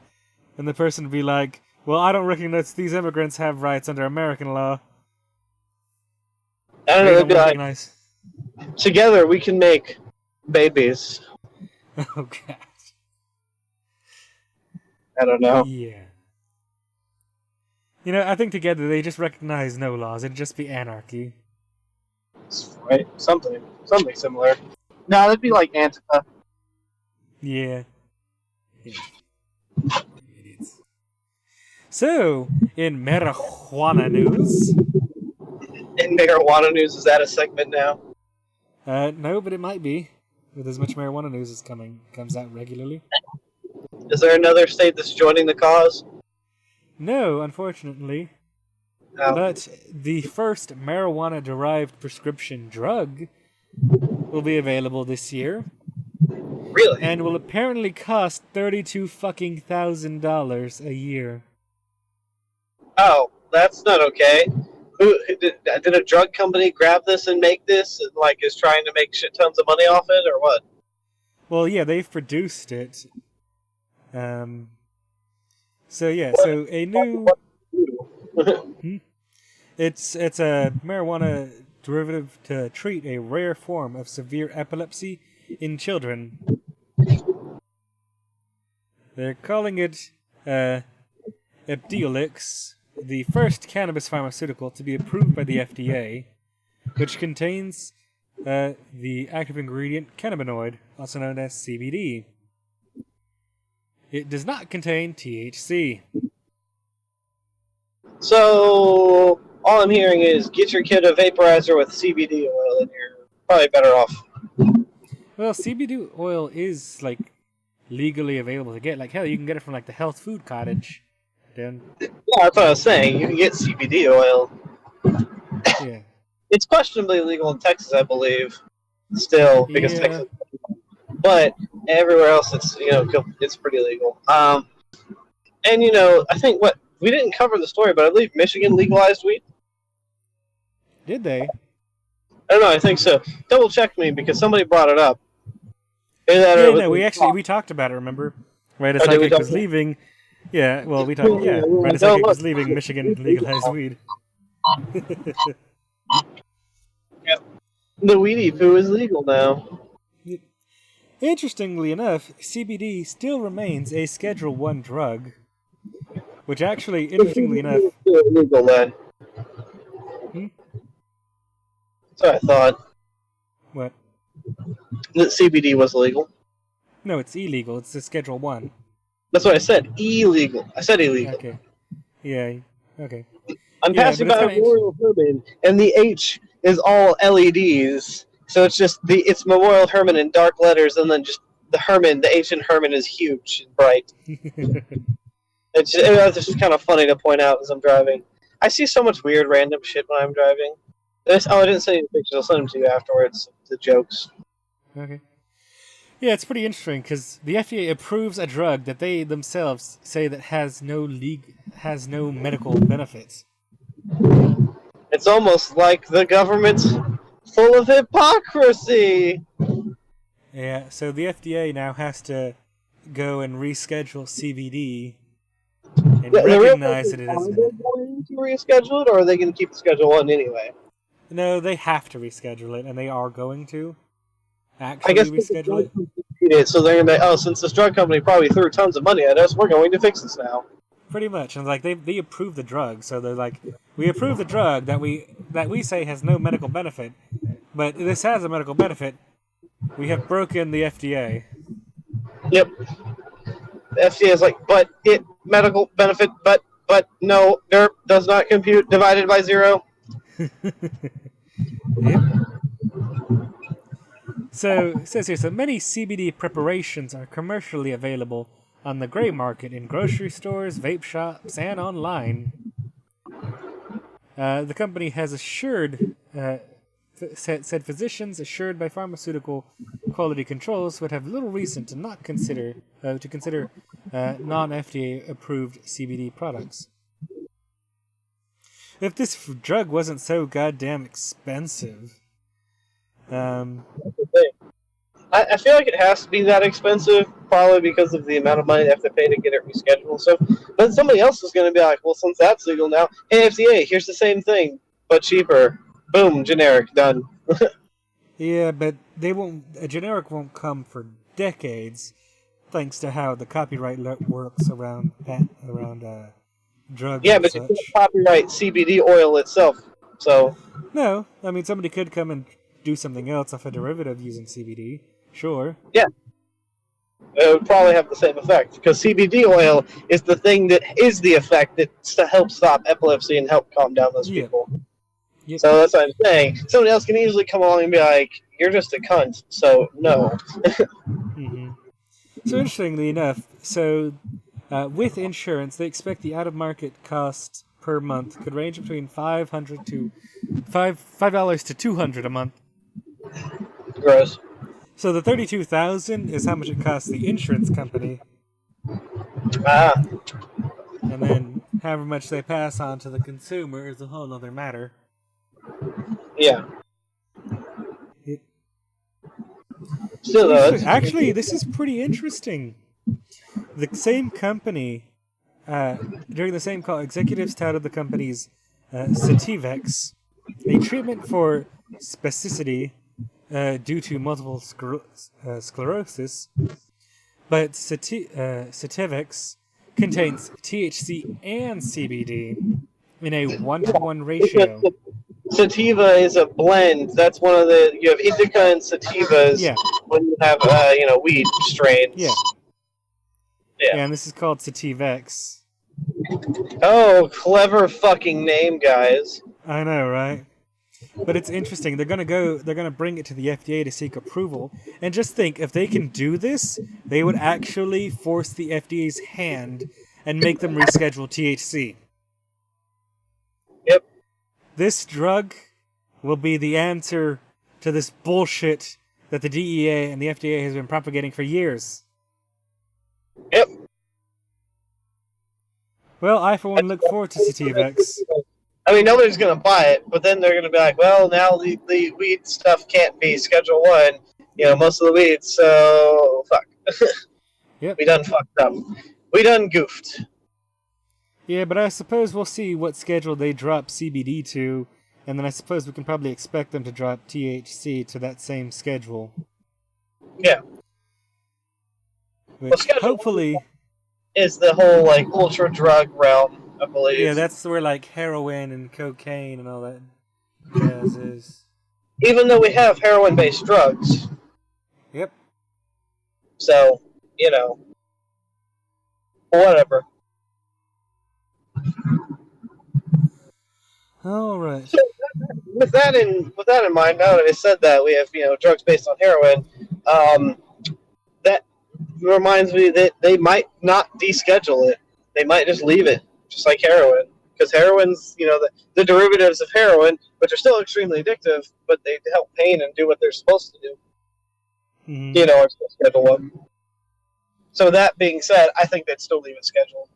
And the person would be like, well, I don't recognize these immigrants have rights under American law. I don't know, they'd be recognize. Like, together we can make babies. Oh, God. I don't know. Yeah. I think together they just recognize no laws. It'd just be anarchy. Right? Something similar. No, that'd be like Antifa. Yeah. Idiots. So, in marijuana news... In marijuana news, is that a segment now? No, but it might be. With as much marijuana news as comes out regularly. Is there another state that's joining the cause? No, unfortunately. Oh. But the first marijuana-derived prescription drug will be available this year. Really? And will apparently cost $32,000 a year. Oh, that's not okay. Who did a drug company grab this and make this and like is trying to make shit tons of money off it or what? Well, yeah, they've produced it. So a new It's a marijuana derivative to treat a rare form of severe epilepsy in children. They're calling it Epidiolex, the first cannabis pharmaceutical to be approved by the FDA, which contains the active ingredient cannabinoid, also known as CBD. It does not contain THC. So, all I'm hearing is get your kid a vaporizer with CBD oil and you're probably better off. Well, CBD oil is, like, legally available to get. Like, hell, you can get it from, like, the Health Food Cottage. Yeah, that's what I was saying. You can get CBD oil. Yeah. It's questionably illegal in Texas, I believe. Still, because Texas. But everywhere else, it's pretty legal. And I think we didn't cover the story, but I believe Michigan legalized weed. Did they? I don't know. I think so. Double check me because somebody brought it up. We talked about it. Remember, right as Psychic was leaving. Yeah, well, we talked. Yeah, right as Psychic was leaving, Michigan legalized weed. Yep. The weedy poo is legal now. Interestingly enough, CBD still remains a Schedule 1 drug, which actually, interestingly enough... Illegal then. That's what I thought. What? That CBD was legal. No, it's illegal. It's a Schedule 1. That's what I said. Illegal. I said illegal. Okay. Yeah, okay. I'm passing by Memorial Herman, and the H is all LEDs. So it's just it's Memorial Herman in dark letters, and then just the Herman, the H in Herman is huge and bright. It's just kind of funny to point out as I'm driving. I see so much weird random shit when I'm driving. I didn't send you the pictures. I'll send them to you afterwards. The jokes. Okay. Yeah, it's pretty interesting because the FDA approves a drug that they themselves say that has no medical benefits. It's almost like the government's full of hypocrisy. Yeah, so the FDA now has to go and reschedule CBD and recognize that it is. Are they going to reschedule it, or are they going to keep the Schedule 1 anyway? No, they have to reschedule it, and they are going to reschedule it. So they're going to since this drug company probably threw tons of money at us, we're going to fix this now. Pretty much, and like they approve the drug, so they're like, we approve the drug that we say has no medical benefit, but this has a medical benefit. We have broken the FDA. Yep. The FDA is like, but medical benefit, but no, derp does not compute divided by 0. Yep. So it says here, so many CBD preparations are commercially available on the gray market in grocery stores, vape shops, and online. The company has assured said physicians assured by pharmaceutical quality controls would have little reason to not consider non-FDA approved CBD products. If this drug wasn't so goddamn expensive, I feel like it has to be that expensive, probably because of the amount of money they have to pay to get it rescheduled and stuff. But somebody else is going to be like, well, since that's legal now, hey, FDA, here's the same thing, but cheaper. Boom, generic, done. yeah, but a generic won't come for decades, thanks to how the copyright works around drugs Yeah, and but you such. can't copyright CBD oil itself, so... No, I mean, somebody could come and do something else off a derivative using CBD. Sure. Yeah. It would probably have the same effect, because CBD oil is the thing that is the effect that helps stop epilepsy and help calm down those people. Yep. So that's what I'm saying. Somebody else can easily come along and be like, you're just a cunt, so no. Mm-hmm. So interestingly enough, with insurance, they expect the out-of-market cost per month could range between $500 to $200 a month. Gross. So the $32,000 is how much it costs the insurance company, Ah. and then however much they pass on to the consumer is a whole other matter. Yeah. Still, though, Actually, this is pretty interesting. The same company, during the same call, executives touted the company's Sativex, a treatment for spasticity due to multiple sclerosis. But Sativex contains THC and CBD in a 1-to-1 ratio. Sativa is a blend. That's one of the... You have indica and sativas when you have, weed strains. Yeah. Yeah, and this is called Sativex. Oh, clever fucking name, guys. I know, right? But it's interesting. They're gonna bring it to the FDA to seek approval. And just think, if they can do this, they would actually force the FDA's hand and make them reschedule THC. Yep. This drug will be the answer to this bullshit that the DEA and the FDA has been propagating for years. Yep. Well, I for one look forward to Sativex. I mean, nobody's going to buy it, but then they're going to be like, well, now the weed stuff can't be Schedule 1, most of the weed, so fuck. Yep. We done fucked up. We done goofed. Yeah, but I suppose we'll see what schedule they drop CBD to, and then I suppose we can probably expect them to drop THC to that same schedule. Yeah. Which hopefully is the whole ultra drug realm, I believe. Yeah, that's where heroin and cocaine and all that jazz is. Even though we have heroin-based drugs. Yep. So, whatever. All right. So, with that in mind, now that I said that we have drugs based on heroin, that reminds me that they might not deschedule it. They might just leave it, just like heroin, because heroin's the derivatives of heroin, which are still extremely addictive, but they help pain and do what they're supposed to do. Mm-hmm. Or schedule one. So that being said, I think they'd still leave it scheduled.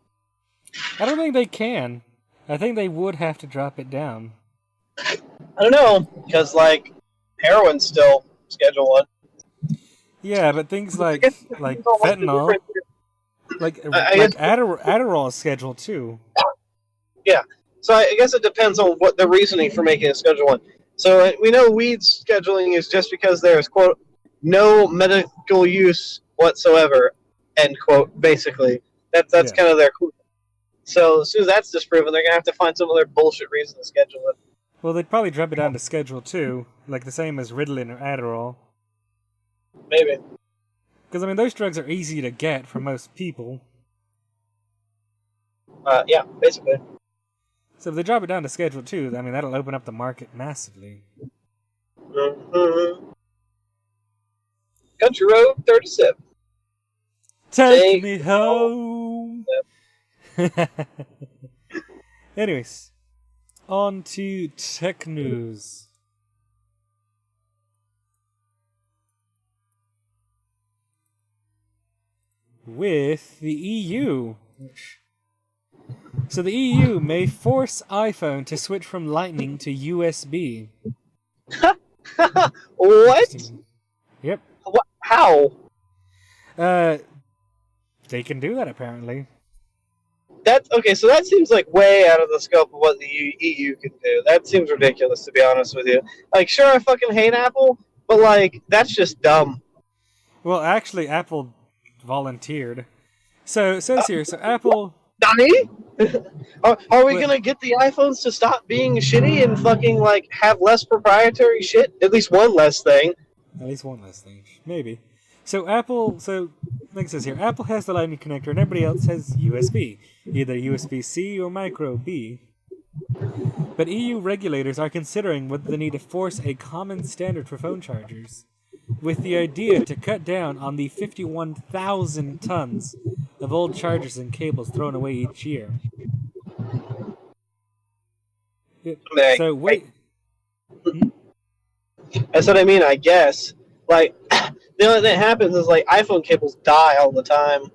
I don't think they can. I think they would have to drop it down. I don't know, because heroin's still Schedule 1. Yeah, but things like fentanyl, Adderall is Schedule 2. Yeah, so I guess it depends on what the reasoning for making it Schedule 1. So we know weed scheduling is just because there's, quote, no medical use whatsoever, end quote, basically. That's kind of their quote. So as soon as that's disproven, they're going to have to find some other bullshit reason to schedule it. Well, they'd probably drop it down to Schedule 2, the same as Ritalin or Adderall. Maybe. Because, those drugs are easy to get for most people. Yeah, basically. So if they drop it down to Schedule 2, that'll open up the market massively. Mm-hmm. Country Road 37. Take me home! Anyways, on to tech news. with the EU. So the EU may force iPhone to switch from Lightning to USB. What? Yep. What? How? They can do that apparently. That's okay. So that seems like way out of the scope of what the EU can do. That seems ridiculous, to be honest with you. Like, sure, I fucking hate Apple, but like, that's just dumb. Well, actually, Apple volunteered. So it says here. So Apple. Donnie? Are we gonna get the iPhones to stop being shitty and fucking like have less proprietary shit? At least one less thing. At least one less thing, maybe. So Apple. So like it says here, Apple has the Lightning connector, and everybody else has USB, either USB-C or Micro B. But EU regulators are considering whether they need to force a common standard for phone chargers, with the idea to cut down on the 51,000 tons of old chargers and cables thrown away each year. So wait. That's what I mean, I guess. Like, the only thing that happens is like iPhone cables die all the time.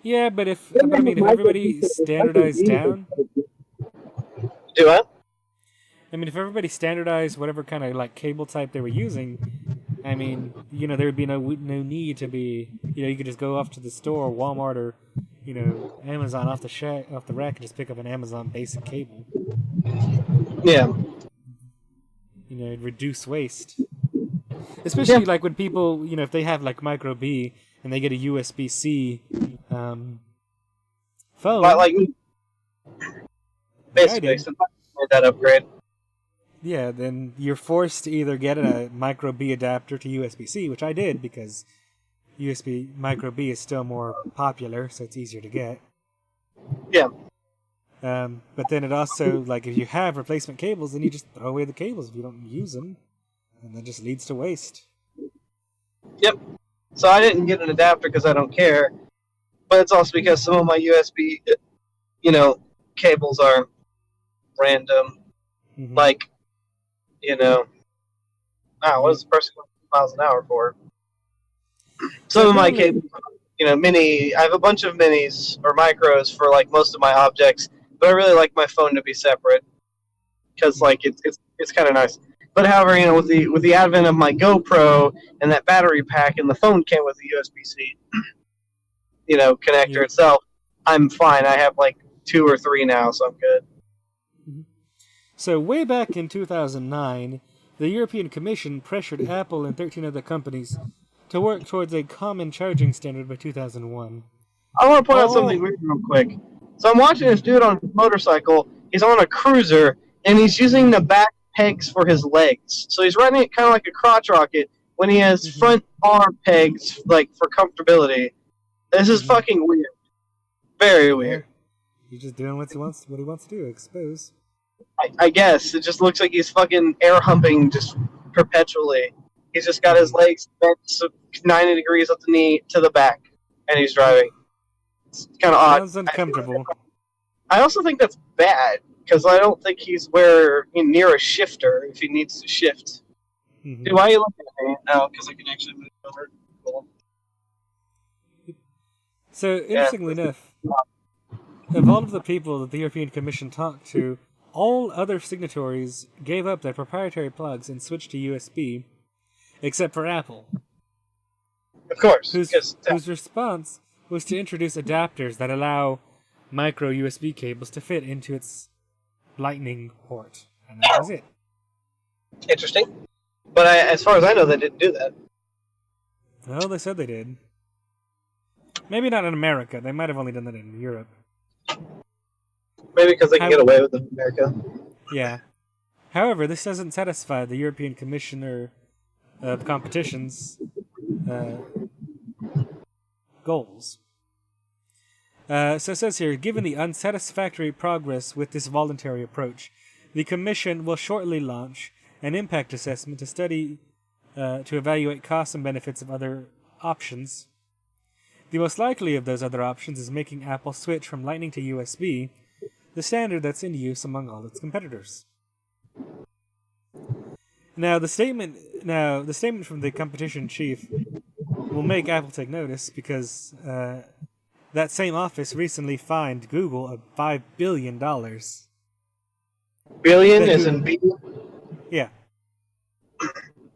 Yeah, but if everybody standardized down. Do what? I mean, if everybody standardized whatever kind of like cable type they were using, I mean, there would be no need to be, you could just go off to the store, Walmart, or Amazon off the rack and just pick up an Amazon basic cable. Yeah. Reduce waste. Especially like when people, if they have like Micro B and they get a USB-C phone. Like, basically, that upgrade. Yeah, then you're forced to either get a Micro B adapter to USB-C, which I did because USB Micro B is still more popular, so it's easier to get. Yeah. But then it also, like, if you have replacement cables, then you just throw away the cables if you don't use them, and that just leads to waste. Yep. So I didn't get an adapter because I don't care, but it's also because some of my USB, cables are random. Mm-hmm. Like, what is the person going 2 miles an hour for? Some of my cables, mini. I have a bunch of minis or micros for like most of my objects, but I really like my phone to be separate because like it's kind of nice. But however, with the advent of my GoPro and that battery pack, and the phone came with a USB-C, connector itself, I'm fine. I have like 2 or 3 now, so I'm good. Mm-hmm. So way back in 2009, the European Commission pressured Apple and 13 other companies to work towards a common charging standard by 2001. I want to point out something weird real quick. So I'm watching this dude on a motorcycle. He's on a cruiser, and he's using the back pegs for his legs. So he's riding it kind of like a crotch rocket when he has front arm pegs like for comfortability. This is fucking weird. Very weird. He's just doing what he wants to do, I suppose. I guess. It just looks like he's fucking air humping just perpetually. He's just got his legs bent 90 degrees at the knee to the back, and he's driving. It's kind of odd. Sounds uncomfortable. I also think that's bad, because I don't think he's near a shifter if he needs to shift. Mm-hmm. Dude, why are you looking at me? Oh, because I can actually move over. Cool. So, interestingly enough, of all of the people that the European Commission talked to, all other signatories gave up their proprietary plugs and switched to USB, except for Apple. Of course. Whose response was to introduce adapters that allow micro USB cables to fit into its Lightning port. And that was it. Interesting. But as far as I know, they didn't do that. Well, they said they did. Maybe not in America. They might have only done that in Europe. Maybe because they can get away with it in America. Yeah. However, this doesn't satisfy the European Commissioner of Competition's goals. So it says here, given the unsatisfactory progress with this voluntary approach, the Commission will shortly launch an impact assessment to study, to evaluate costs and benefits of other options. The most likely of those other options is making Apple switch from Lightning to USB, the standard that's in use among all its competitors. Now, the statement from the competition chief will make Apple take notice because that same office recently fined Google $5 billion. Billion That is Google- in B. Yeah.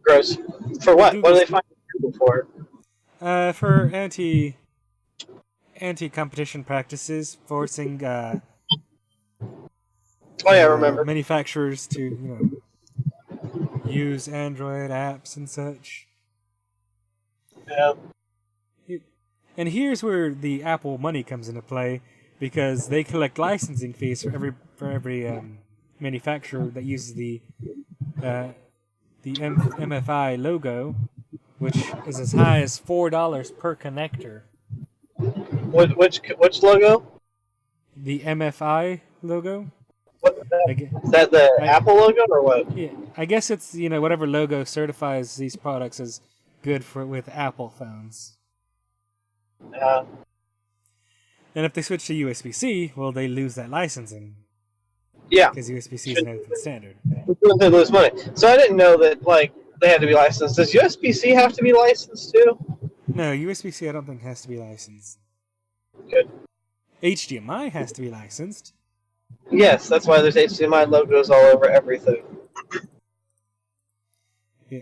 Gross. For what? What do Google's- they find Google for? For anti-competition practices, forcing Oh yeah, I remember. manufacturers to use Android apps and such. Yeah. And here's where the Apple money comes into play, because they collect licensing fees for every manufacturer that uses the MFI logo, which is as high as $4 per connector. Which logo? The MFI logo. What is that? The Apple logo or what? Yeah, I guess it's whatever logo certifies these products as good with Apple phones. And if they switch to USB-C, well, they lose that licensing. Yeah. Because USB-C is an open standard. They lose money. So I didn't know that they had to be licensed. Does USB-C have to be licensed too? No, USB-C I don't think has to be licensed. Good. HDMI has to be licensed. Yes, that's why there's HDMI logos all over everything. Yeah.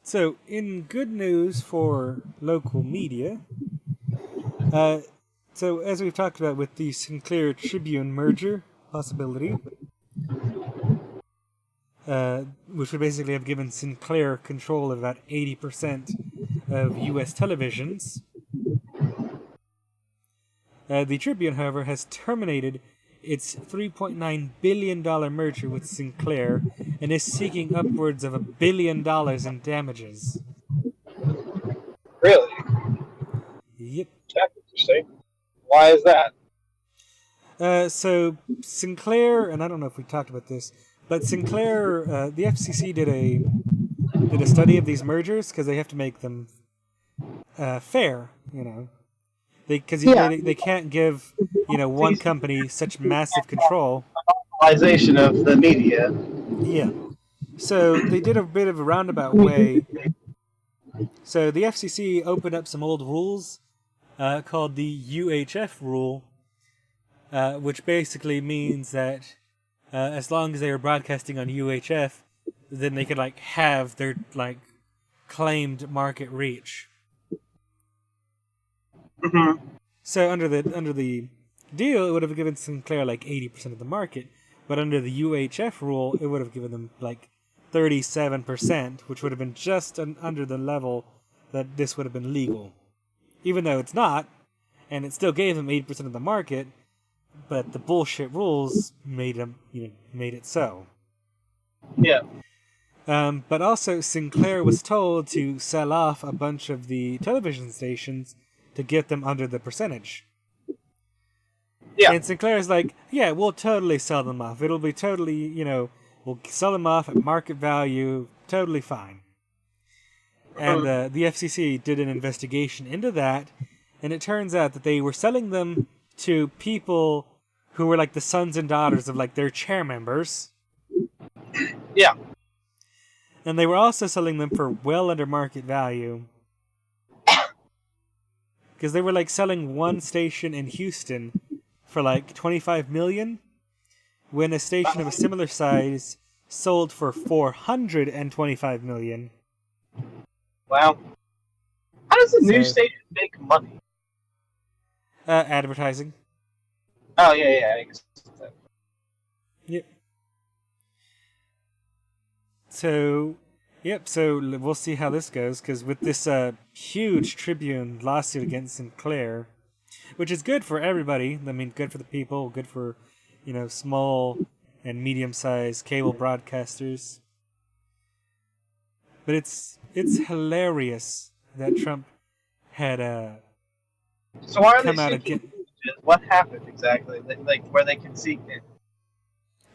So, in good news for local media, so as we've talked about with the Sinclair Tribune merger possibility, which would basically have given Sinclair control of about 80% of U.S. televisions, the Tribune, however, has terminated its $3.9 billion merger with Sinclair and is seeking upwards of $1 billion in damages. Really? Yep. That's interesting. Why is that? So Sinclair, and I don't know if we talked about this, but Sinclair, the FCC did a study of these mergers because they have to make them fair, because they can't give one company such massive control. Monopolization of the media. Yeah. So they did a bit of a roundabout way. So the FCC opened up some old rules called the UHF rule, which basically means that as long as they were broadcasting on UHF, then they could have their claimed market reach. Mm-hmm. So under the deal, it would have given Sinclair 80% of the market, but under the UHF rule, it would have given them 37%, which would have been just under the level that this would have been legal, even though it's not, and it still gave them 80% of the market. But the bullshit rules made it so. Yeah. But also, Sinclair was told to sell off a bunch of the television stations to get them under the percentage. Yeah. And Sinclair's yeah, we'll totally sell them off. It'll be totally, we'll sell them off at market value, totally fine. And the FCC did an investigation into that, and it turns out that they were selling them to people who were the sons and daughters of their chair members. Yeah. And they were also selling them for well under market value. Because they were selling one station in Houston for $25 million, when a station of a similar size sold for $425 million. Wow. How does a news station make money? Advertising. Oh, yeah. I guess. Yep. So we'll see how this goes, because with this huge Tribune lawsuit against Sinclair, which is good for everybody. I mean, good for the people, good for, small and medium-sized cable broadcasters. But it's hilarious that Trump had So why are come they out seeking again. What happened exactly? Where they can seek it?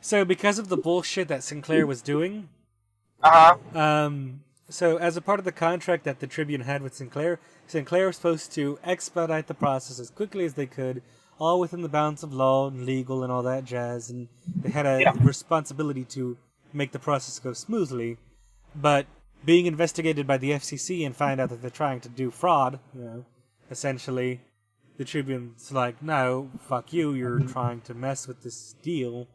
So because of the bullshit that Sinclair was doing, so as a part of the contract that the Tribune had with Sinclair was supposed to expedite the process as quickly as they could, all within the bounds of law and legal and all that jazz, and they had a responsibility to make the process go smoothly. But being investigated by the FCC and find out that they're trying to do fraud, essentially, the Tribune's like, no, fuck you, you're trying to mess with this deal,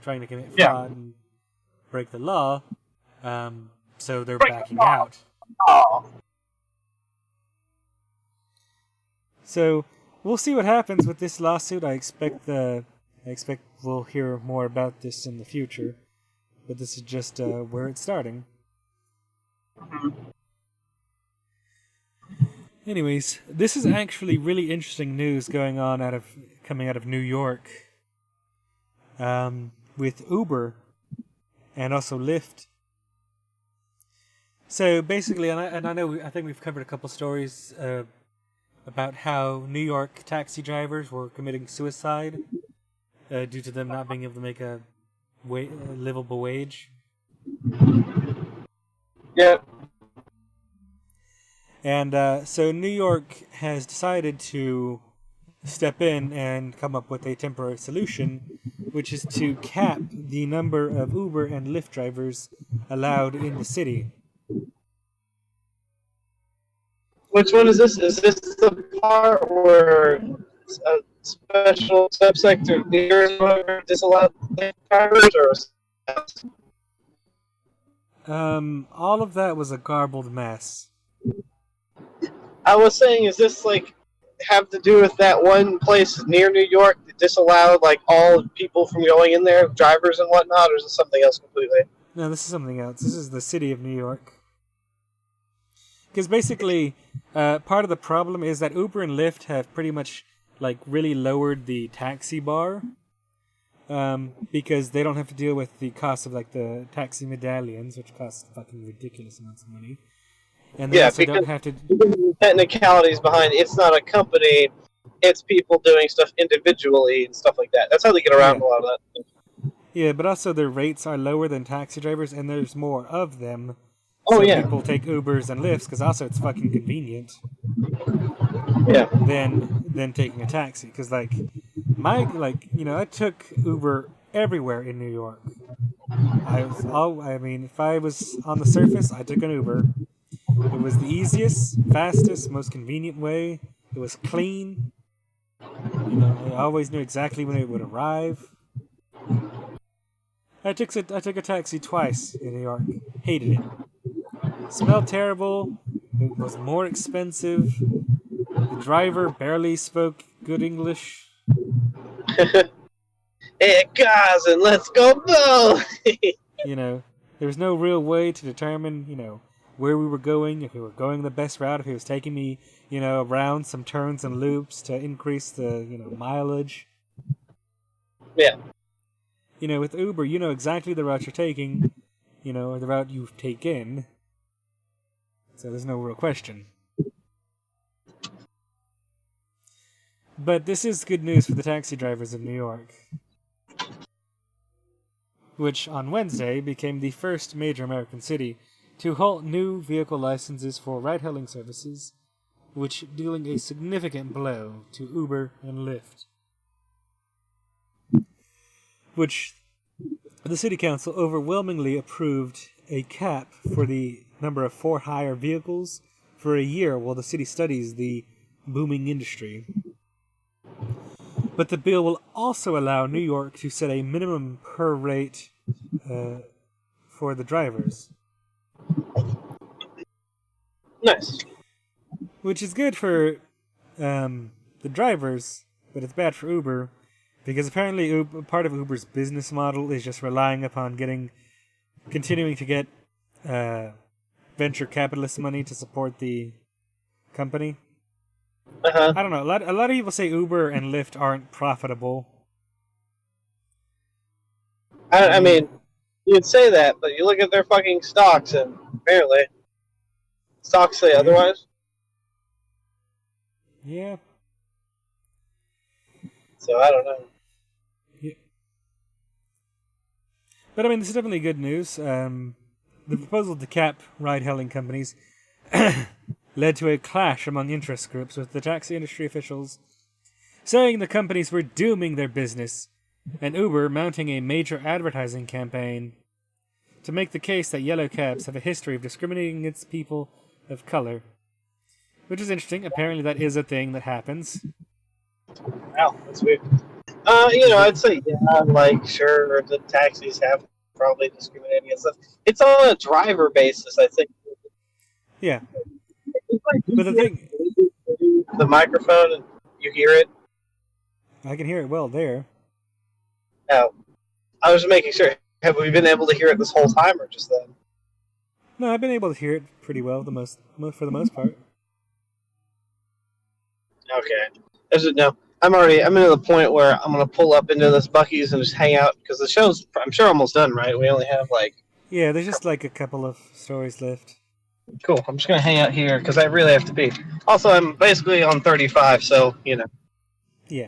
trying to commit fraud and break the law, so they're backing out. Oh. So we'll see what happens with this lawsuit. I expect we'll hear more about this in the future, but this is just where it's starting. Anyways, this is actually really interesting news coming out of New York, with Uber and also Lyft. So basically, I think we've covered a couple stories about how New York taxi drivers were committing suicide due to them not being able to make a livable wage. Yeah. And so New York has decided to step in and come up with a temporary solution, which is to cap the number of Uber and Lyft drivers allowed in the city. Which one is this? Is this the part where a special subsector leaders disallowed drivers, or? All of that was a garbled mess. I was saying, is this like have to do with that one place near New York that disallowed like all people from going in there, drivers and whatnot, or is it something else completely? No, this is something else. This is the city of New York. Because basically, part of the problem is that Uber and Lyft have pretty much like really lowered the taxi bar, because they don't have to deal with the cost of like the taxi medallions, which cost fucking ridiculous amounts of money. And they also don't have to. The technicalities behind it's not a company, it's people doing stuff individually and stuff like that. That's how they get around a lot of that. Yeah, but also their rates are lower than taxi drivers, and there's more of them. Oh, so yeah. People take Ubers and Lyfts because also it's fucking convenient. Yeah. Than taking a taxi, because I took Uber everywhere in New York. If I was on the surface, I took an Uber. It was the easiest, fastest, most convenient way. It was clean. I always knew exactly when it would arrive. I took a taxi twice in New York. Hated it. It smelled terrible. It was more expensive. The driver barely spoke good English. Hey guys, and let's go both. There was no real way to determine, where we were going, if we were going the best route, if he was taking me, around some turns and loops to increase the, mileage. Yeah. With Uber, you know exactly the route you're taking, or the route you've taken. So there's no real question. But this is good news for the taxi drivers of New York, which on Wednesday became the first major American city to halt new vehicle licenses for ride-hailing services, which dealing a significant blow to Uber and Lyft, which the city council overwhelmingly approved a cap for the number of for-hire vehicles for a year while the city studies the booming industry. But the bill will also allow New York to set a minimum per rate for the drivers. Nice. Which is good for the drivers, but it's bad for Uber, because apparently part of Uber's business model is just relying upon continuing to get venture capitalist money to support the company. Uh-huh. I don't know. A lot of people say Uber and Lyft aren't profitable. I mean, you'd say that, but you look at their fucking stocks, and apparently, stocks say otherwise. Yeah. So I don't know. Yeah. But I mean, this is definitely good news. The proposal to cap ride-hailing companies led to a clash among interest groups, with the taxi industry officials saying the companies were dooming their business, and Uber mounting a major advertising campaign to make the case that yellow cabs have a history of discriminating against people of color. Which is interesting. Apparently that is a thing that happens. Wow, that's weird. I'd say, yeah, like, sure, the taxis have probably discriminating against us. It's on a driver basis, I think. Yeah. It's like But the thing... the microphone, and you hear it. I can hear it well there. Oh, I was just making sure. Have we been able to hear it this whole time, or just then? No, I've been able to hear it pretty well for the most part. Okay. No, I'm into the point where I'm gonna pull up into this Buc-ee's and just hang out because the show's, I'm sure, almost done. Right? We only have like. Yeah, there's just like a couple of stories left. Cool. I'm just gonna hang out here because I really have to pee. Also, I'm basically on 35, so you know. Yeah,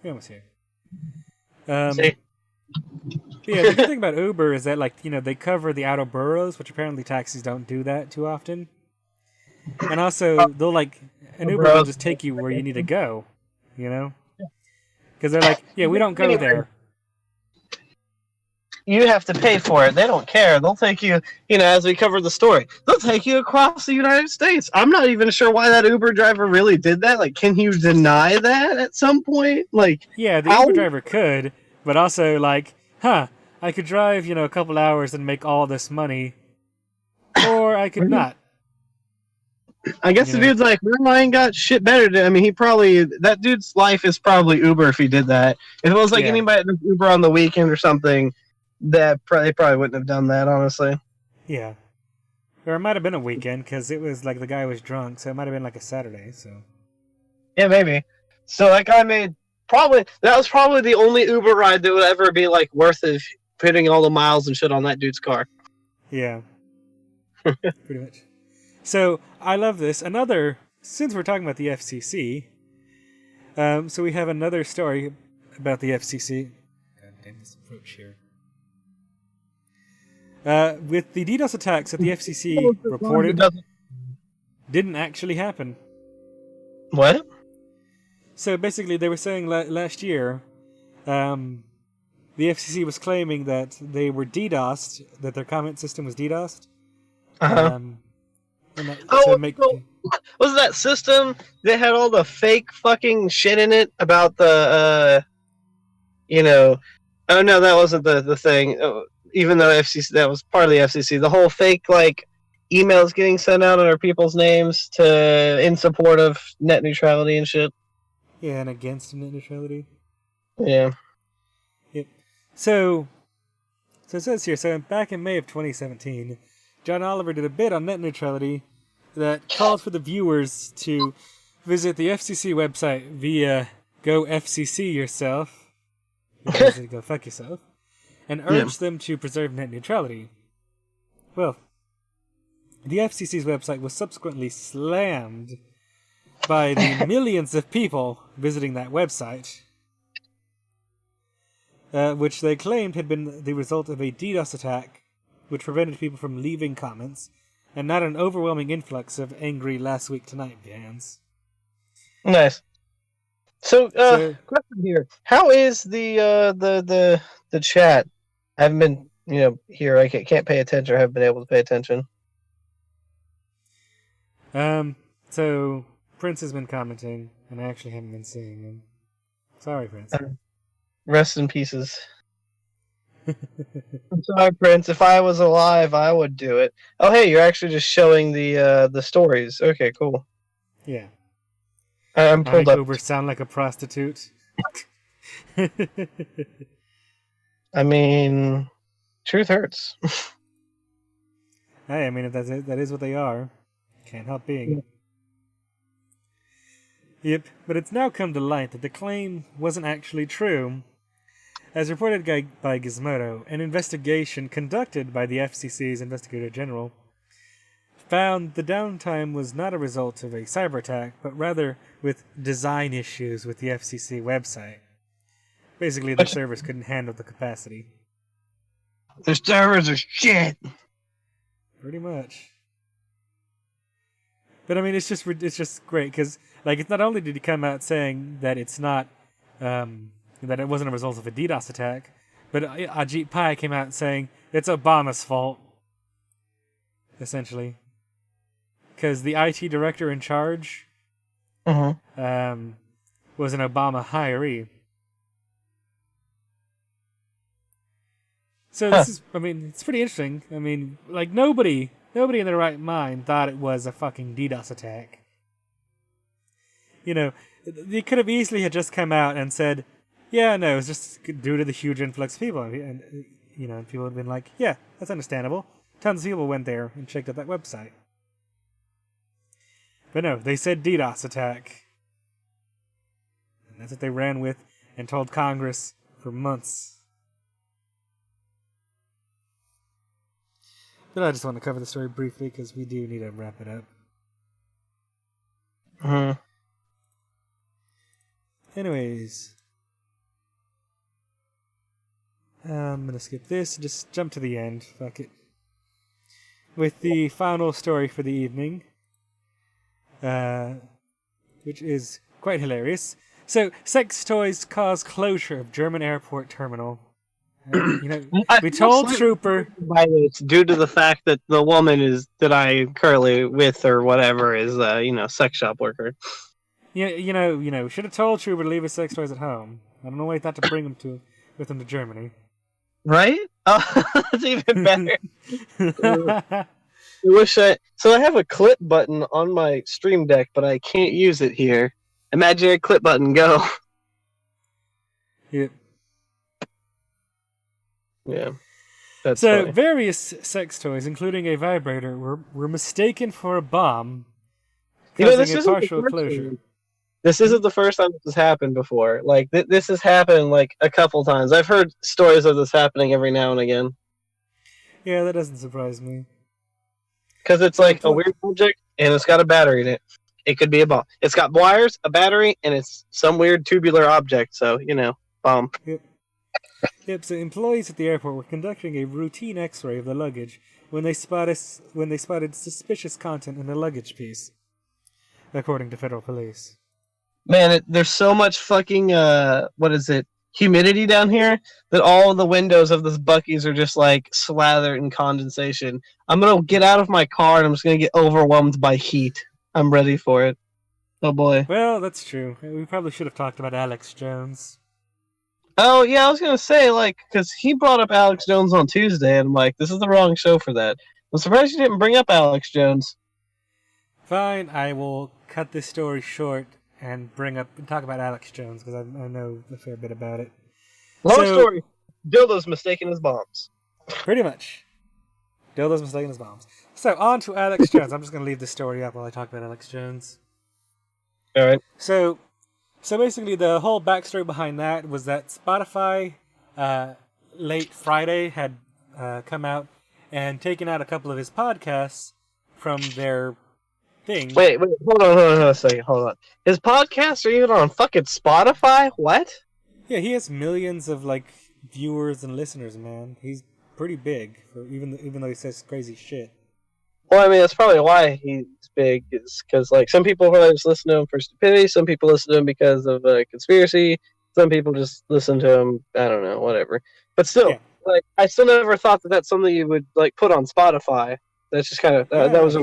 we're almost here. See? Yeah, the good thing about Uber is that, like, you know, they cover the outer boroughs, which apparently taxis don't do that too often. And also, they'll like an Uber will just take you where you need to go, you know? Because they're like, yeah, we don't go there. You have to pay for it. They don't care. They'll take you, as we covered the story, they'll take you across the United States. I'm not even sure why that Uber driver really did that. Like, can you deny that at some point? Like, yeah, the Uber driver could, but also, like, I could drive, a couple hours and make all this money, or I could not. I guess the dude's like, well, I ain't got shit better to do. I mean, that dude's life is probably Uber if he did that. If it was like anybody that Uber on the weekend or something, they probably wouldn't have done that, honestly. Yeah. Or it might have been a weekend, because it was like the guy was drunk, so it might have been like a Saturday, so. Yeah, maybe. So that guy that was probably the only Uber ride that would ever be like worth it, putting all the miles and shit on that dude's car. Yeah. Pretty much. So, I love this. Since we're talking about the FCC, so we have another story about the FCC. God damn this approach here. With the DDoS attacks that the FCC reported didn't actually happen. What? So basically, they were saying last year, the FCC was claiming that they were DDoSed, that their comment system was DDoSed. Uh-huh. Was that system that had all the fake fucking shit in it about the, Oh no, that wasn't the thing. Even though FCC, that was part of the FCC. The whole fake emails getting sent out under people's names in support of net neutrality and shit. Yeah, and against net neutrality. Yeah. Yep. So it says here, back in May of 2017, John Oliver did a bit on net neutrality that called for the viewers to visit the FCC website via Go FCC Yourself. Go fuck yourself. And urged them to preserve net neutrality. Well, the FCC's website was subsequently slammed by the millions of people visiting that website, which they claimed had been the result of a DDoS attack, which prevented people from leaving comments, and not an overwhelming influx of angry last week tonight fans. Nice. So, question here: how is the chat? I haven't been, here. I can't pay attention. Or haven't been able to pay attention. So Prince has been commenting, and I actually haven't been seeing him. Sorry, Prince. Rest in pieces. I'm sorry, Prince. If I was alive, I would do it. Oh, hey, you're actually just showing the stories. Okay, cool. Yeah. I'm pulled up. Uber sound like a prostitute. I mean, truth hurts. Hey, I mean, if that's it, that is what they are. Can't help being. Yep, but it's now come to light that the claim wasn't actually true. As reported by Gizmodo, an investigation conducted by the FCC's Investigator General found the downtime was not a result of a cyber attack, but rather with design issues with the FCC website. Basically, the servers couldn't handle the capacity. The servers are shit. Pretty much. But I mean, it's just great because, it's not only did he come out saying that it's not, that it wasn't a result of a DDoS attack, But Ajit Pai came out saying it's Obama's fault, essentially, because the IT director in charge was an Obama hiree. So this is, I mean, it's pretty interesting. I mean, like nobody in their right mind thought it was a fucking DDoS attack. You know, they could have easily had just come out and said, yeah, no, it was just due to the huge influx of people. And you know, people would have been like, yeah, that's understandable. Tons of people went there and checked out that website. But no, they said DDoS attack. And that's what they ran with and told Congress for months. But I just want to cover the story briefly because we do need to wrap it up. Anyways, I'm going to skip this, just jump to the end, fuck it. With the final story for the evening, which is quite hilarious. So, sex toys cause closure of German airport terminal. You know, we told Trooper... It's due to the fact that the woman that I currently with or whatever is, sex shop worker. Yeah, you know, should have told Trooper to leave his sex toys at home. I don't know why he thought to bring them with him to Germany. Right? Oh, that's even better. So I have a clip button on my Stream Deck, but I can't use it here. Imaginary clip button, go. Yep. Yeah. That's so funny. Various sex toys, including a vibrator, were mistaken for a bomb, This causing a isn't partial closure. This isn't the first time this has happened before. Like, this has happened, like, a couple times. I've heard stories of this happening every now and again. Yeah, that doesn't surprise me. Because it's like a weird object, and it's got a battery in it. It could be a bomb. It's got wires, a battery, and it's some weird tubular object, so, bomb. Yep, so employees at the airport were conducting a routine X-ray of the luggage when they spotted suspicious content in the luggage piece, according to federal police. Man, there's so much fucking, humidity down here that all of the windows of this Buc-ee's are just, like, slathered in condensation. I'm gonna get out of my car and I'm just gonna get overwhelmed by heat. I'm ready for it. Oh, boy. Well, that's true. We probably should have talked about Alex Jones. Oh, yeah, I was gonna say, like, because he brought up Alex Jones on Tuesday, and I'm like, this is the wrong show for that. I'm surprised you didn't bring up Alex Jones. Fine, I will cut this story short and talk about Alex Jones, because I know a fair bit about it. Long story. Dildo's mistaken as bombs. Pretty much. Dildo's mistaken as bombs. So, on to Alex Jones. I'm just going to leave this story up while I talk about Alex Jones. Alright. So basically, the whole backstory behind that was that Spotify, late Friday, had come out and taken out a couple of his podcasts from their thing. Wait, hold on a second, hold on. His podcasts are even on fucking Spotify? What? Yeah, he has millions of, like, viewers and listeners, man. He's pretty big, even though he says crazy shit. Well, I mean, that's probably why he's big, is because, like, some people probably just listen to him for stupidity, some people listen to him because of conspiracy, some people just listen to him, I don't know, whatever. But still, like, I still never thought that that's something you would, like, put on Spotify. That's just kind of, that was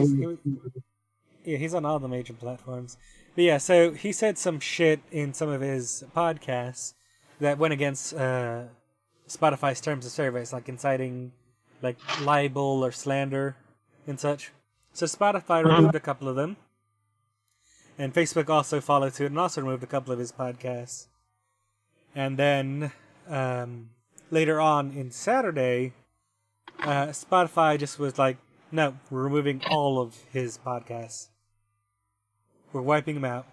yeah, he's on all the major platforms. But yeah, so he said some shit in some of his podcasts that went against Spotify's terms of service, like inciting, like, libel or slander and such. So Spotify removed a couple of them. And Facebook also followed suit and also removed a couple of his podcasts. And then later on in Saturday, Spotify just was like, no, we're removing all of his podcasts. We're wiping them out.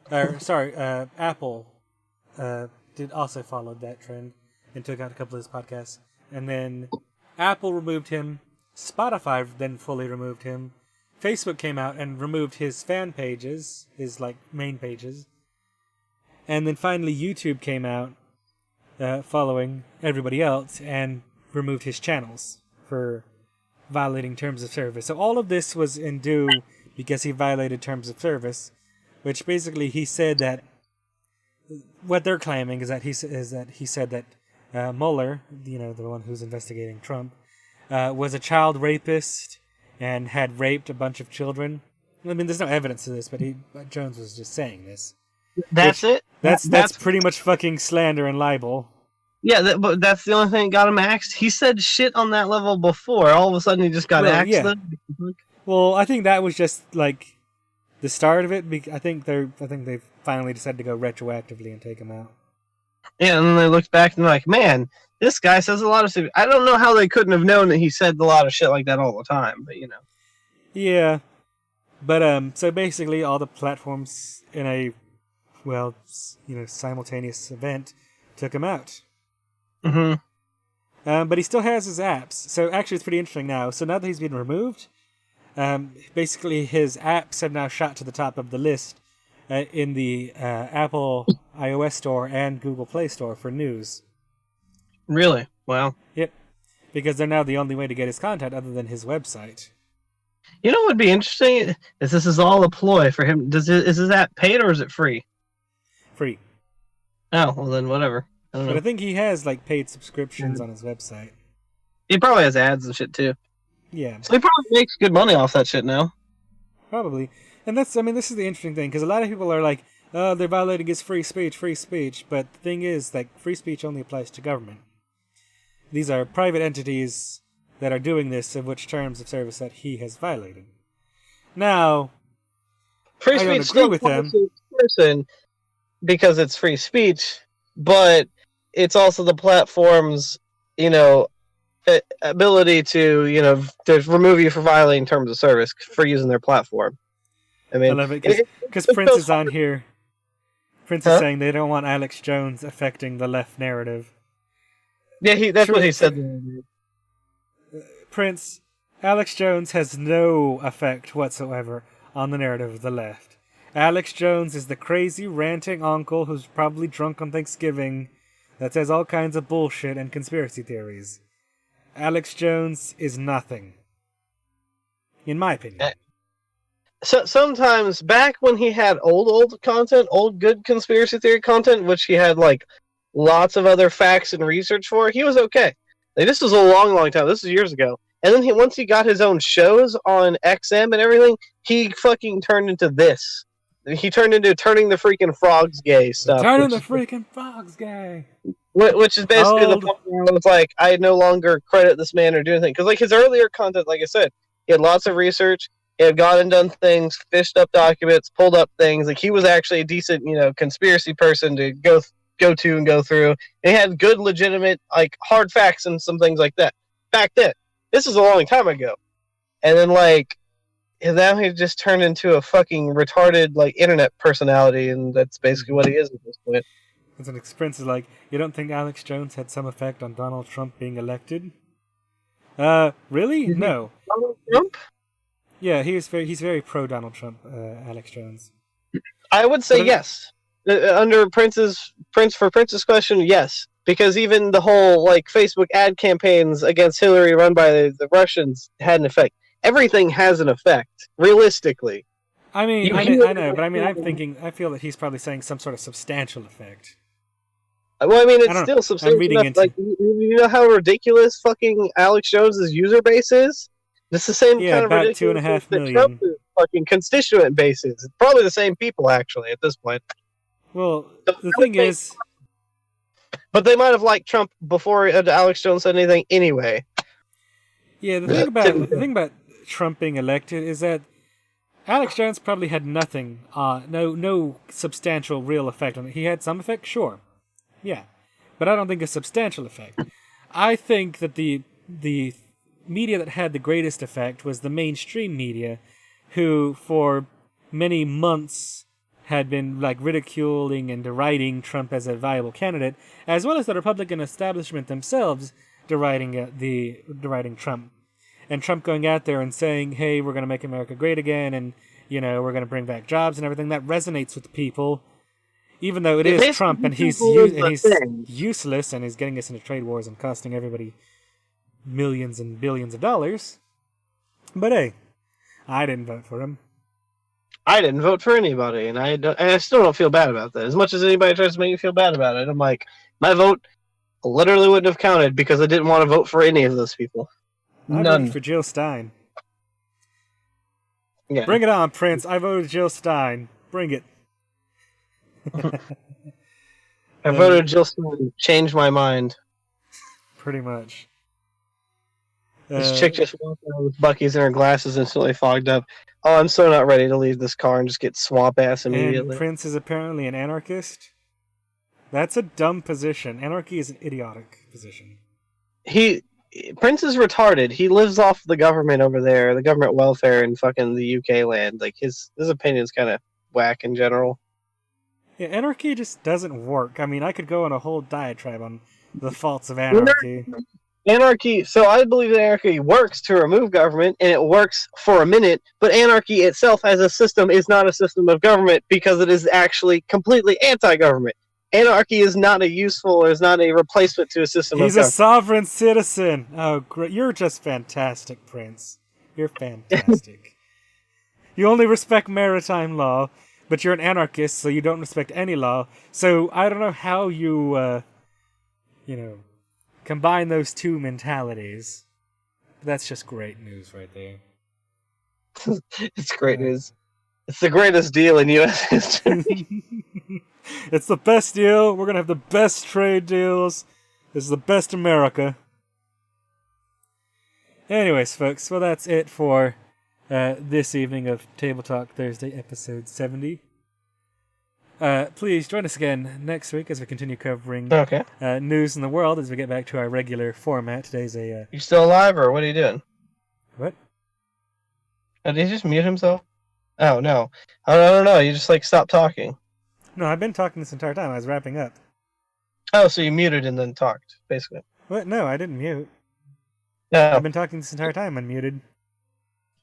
Apple did also follow that trend and took out a couple of his podcasts. And then Apple removed him. Spotify then fully removed him. Facebook came out and removed his fan pages, his, like, main pages. And then finally YouTube came out, following everybody else, and removed his channels for violating terms of service. So all of this was due because he violated terms of service, which basically he said that what they're claiming is that he said that Mueller, the one who's investigating Trump, was a child rapist and had raped a bunch of children. I mean, there's no evidence to this, but Jones was just saying this. That's it. That's pretty much fucking slander and libel. Yeah, but that's the only thing that got him axed. He said shit on that level before. All of a sudden, he just got axed. Yeah. Then? Well, I think that was just like the start of it. I think they finally decided to go retroactively and take him out. Yeah, and then they looked back and they're like, man, this guy says a lot of shit. I don't know how they couldn't have known that he said a lot of shit like that all the time, but Yeah. But so basically all the platforms in a simultaneous event took him out. Mm-hmm. But he still has his apps. So actually it's pretty interesting now. So now that he's been removed, basically his apps have now shot to the top of the list in the Apple iOS store and Google Play Store for news. Really? Wow. Yep. Because they're now the only way to get his content other than his website. You know what would be interesting is this is all a ploy for him. Is his app paid or is it free? Free. Oh, well then whatever. I don't know. But I think he has like paid subscriptions on his website. He probably has ads and shit too. Yeah. So he probably makes good money off that shit now. Probably. And this is the interesting thing, because a lot of people are like, oh, they're violating his free speech. But the thing is, like, free speech only applies to government. These are private entities that are doing this, of which terms of service that he has violated. Now, free I don't speech agree with them. Person because it's free speech, but it's also the platform's, ability to, to remove you for violating terms of service for using their platform. I mean, I love it because Prince is on here. Prince is saying they don't want Alex Jones affecting the left narrative. Yeah, that's what he said. Prince, Alex Jones has no effect whatsoever on the narrative of the left. Alex Jones is the crazy, ranting uncle who's probably drunk on Thanksgiving that says all kinds of bullshit and conspiracy theories. Alex Jones is nothing. In my opinion. So sometimes back when he had old content, old good conspiracy theory content, which he had like lots of other facts and research for, he was okay. Like, this was a long time. This was years ago. And then once he got his own shows on XM and everything, he fucking turned into this. He turned into turning the freaking frogs gay stuff. Turning the freaking frogs gay. Which is basically the point where I was like, I no longer credit this man or do anything. Because like his earlier content, like I said, he had lots of research. He had gone and done things, fished up documents, pulled up things. Like he was actually a decent, conspiracy person to go to and go through. And he had good, legitimate, like hard facts and some things like that. Back then, this is a long time ago. And then and now he just turned into a fucking retarded internet personality, and that's basically what he is at this point. And so Prince is like, you don't think Alex Jones had some effect on Donald Trump being elected? Really? No. Donald Trump? Yeah, he's very pro Donald Trump, Alex Jones. I would say yes. Under Prince's question, yes. Because even the whole Facebook ad campaigns against Hillary run by the Russians had an effect. Everything has an effect, realistically. I mean, I know, but I feel that he's probably saying some sort of substantial effect. Well, I mean, it's still substantial enough. You know how ridiculous fucking Alex Jones's user base is? It's the same kind of about ridiculous 2.5 that million. Trump's fucking constituent base is. It's probably the same people, actually, at this point. Well, the thing is... But they might have liked Trump before Alex Jones said anything anyway. Yeah, the thing about Trump being elected is that Alex Jones probably had nothing, no substantial real effect on it. He had some effect, sure. Yeah. But I don't think a substantial effect. I think that the media that had the greatest effect was the mainstream media, who for many months had been ridiculing and deriding Trump as a viable candidate, as well as the Republican establishment themselves deriding Trump. And Trump going out there and saying, hey, we're going to make America great again, and we're going to bring back jobs and everything, that resonates with people. Even though it is Trump and he's useless and he's getting us into trade wars and costing everybody millions and billions of dollars. But hey, I didn't vote for him. I didn't vote for anybody, and I still don't feel bad about that. As much as anybody tries to make me feel bad about it, I'm like, my vote literally wouldn't have counted because I didn't want to vote for any of those people. I voted None. for Jill Stein. Yeah. Bring it on, Prince. I voted Jill Stein. Bring it. I voted Jill Stein. Changed my mind. Pretty much. This chick just walked out with Bucky's and her glasses instantly fogged up. Oh, I'm so not ready to leave this car and just get swamp ass and immediately. Prince is apparently an anarchist. That's a dumb position. Anarchy is an idiotic position. Prince is retarded. He lives off the government over there, the government welfare in fucking the UK land. Like his opinion's kind of whack in general. Yeah, anarchy just doesn't work. I mean, I could go on a whole diatribe on the faults of anarchy. Anarchy, so I believe that anarchy works to remove government, and it works for a minute, but anarchy itself as a system is not a system of government because it is actually completely anti-government. Anarchy is not a useful, or is not a replacement to a system He's of a government. sovereign citizen. Oh, great. You're just fantastic, Prince. You're fantastic. You only respect maritime law, but you're an anarchist, so you don't respect any law. So I don't know how you, combine those two mentalities. That's just great news right there. It's great news. It's the greatest deal in U.S. history. It's the best deal. We're going to have the best trade deals. This is the best America. Anyways, folks, well, that's it for this evening of Table Talk Thursday, episode 70. Please join us again next week as we continue covering Okay. news in the world as we get back to our regular format. Today's a... You still alive, or what are you doing? What? Did he just mute himself? Oh, no. I don't know. You just, stopped talking. No, I've been talking this entire time. I was wrapping up. Oh, so you muted and then talked, basically. What? No, I didn't mute. No. I've been talking this entire time unmuted.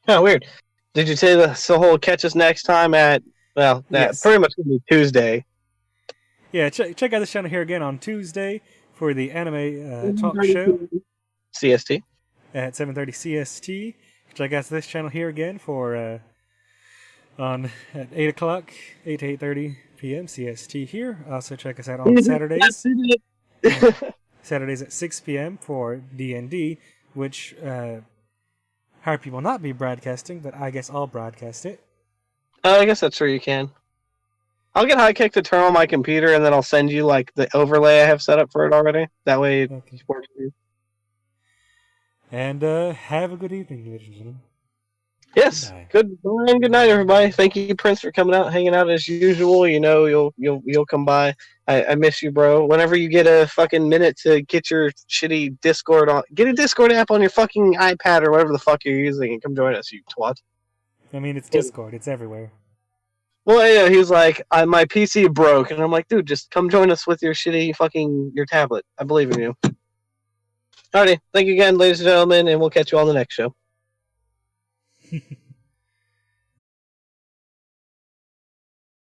Oh, weird. Did you say the whole catch us next time at, Yes. pretty much going to be Tuesday. Yeah, check out this channel here again on Tuesday for the anime talk show CST. at 7:30 CST. Check out this channel here again for at 8 o'clock, 8 to 8:30 p.m. CST here. Also check us out on Saturdays. Saturdays at 6 p.m. for D&D, which Hard People not be broadcasting, but I guess I'll broadcast it. I guess that's where you can. I'll get High Kick to turn on my computer, and then I'll send you the overlay I have set up for it already. That way it works for you. And have a good evening, ladies and gentlemen. Yes. Good morning, good night, everybody. Thank you, Prince, for coming out, hanging out as usual. You know you'll come by. I miss you, bro. Whenever you get a fucking minute to get your shitty Discord on, get a Discord app on your fucking iPad or whatever the fuck you're using, and come join us, you twat. I mean, it's Discord. It's everywhere. Well, yeah, he was like, my PC broke, and I'm like, dude, just come join us with your shitty your tablet. I believe in you. Alrighty, thank you again, ladies and gentlemen, and we'll catch you on the next show.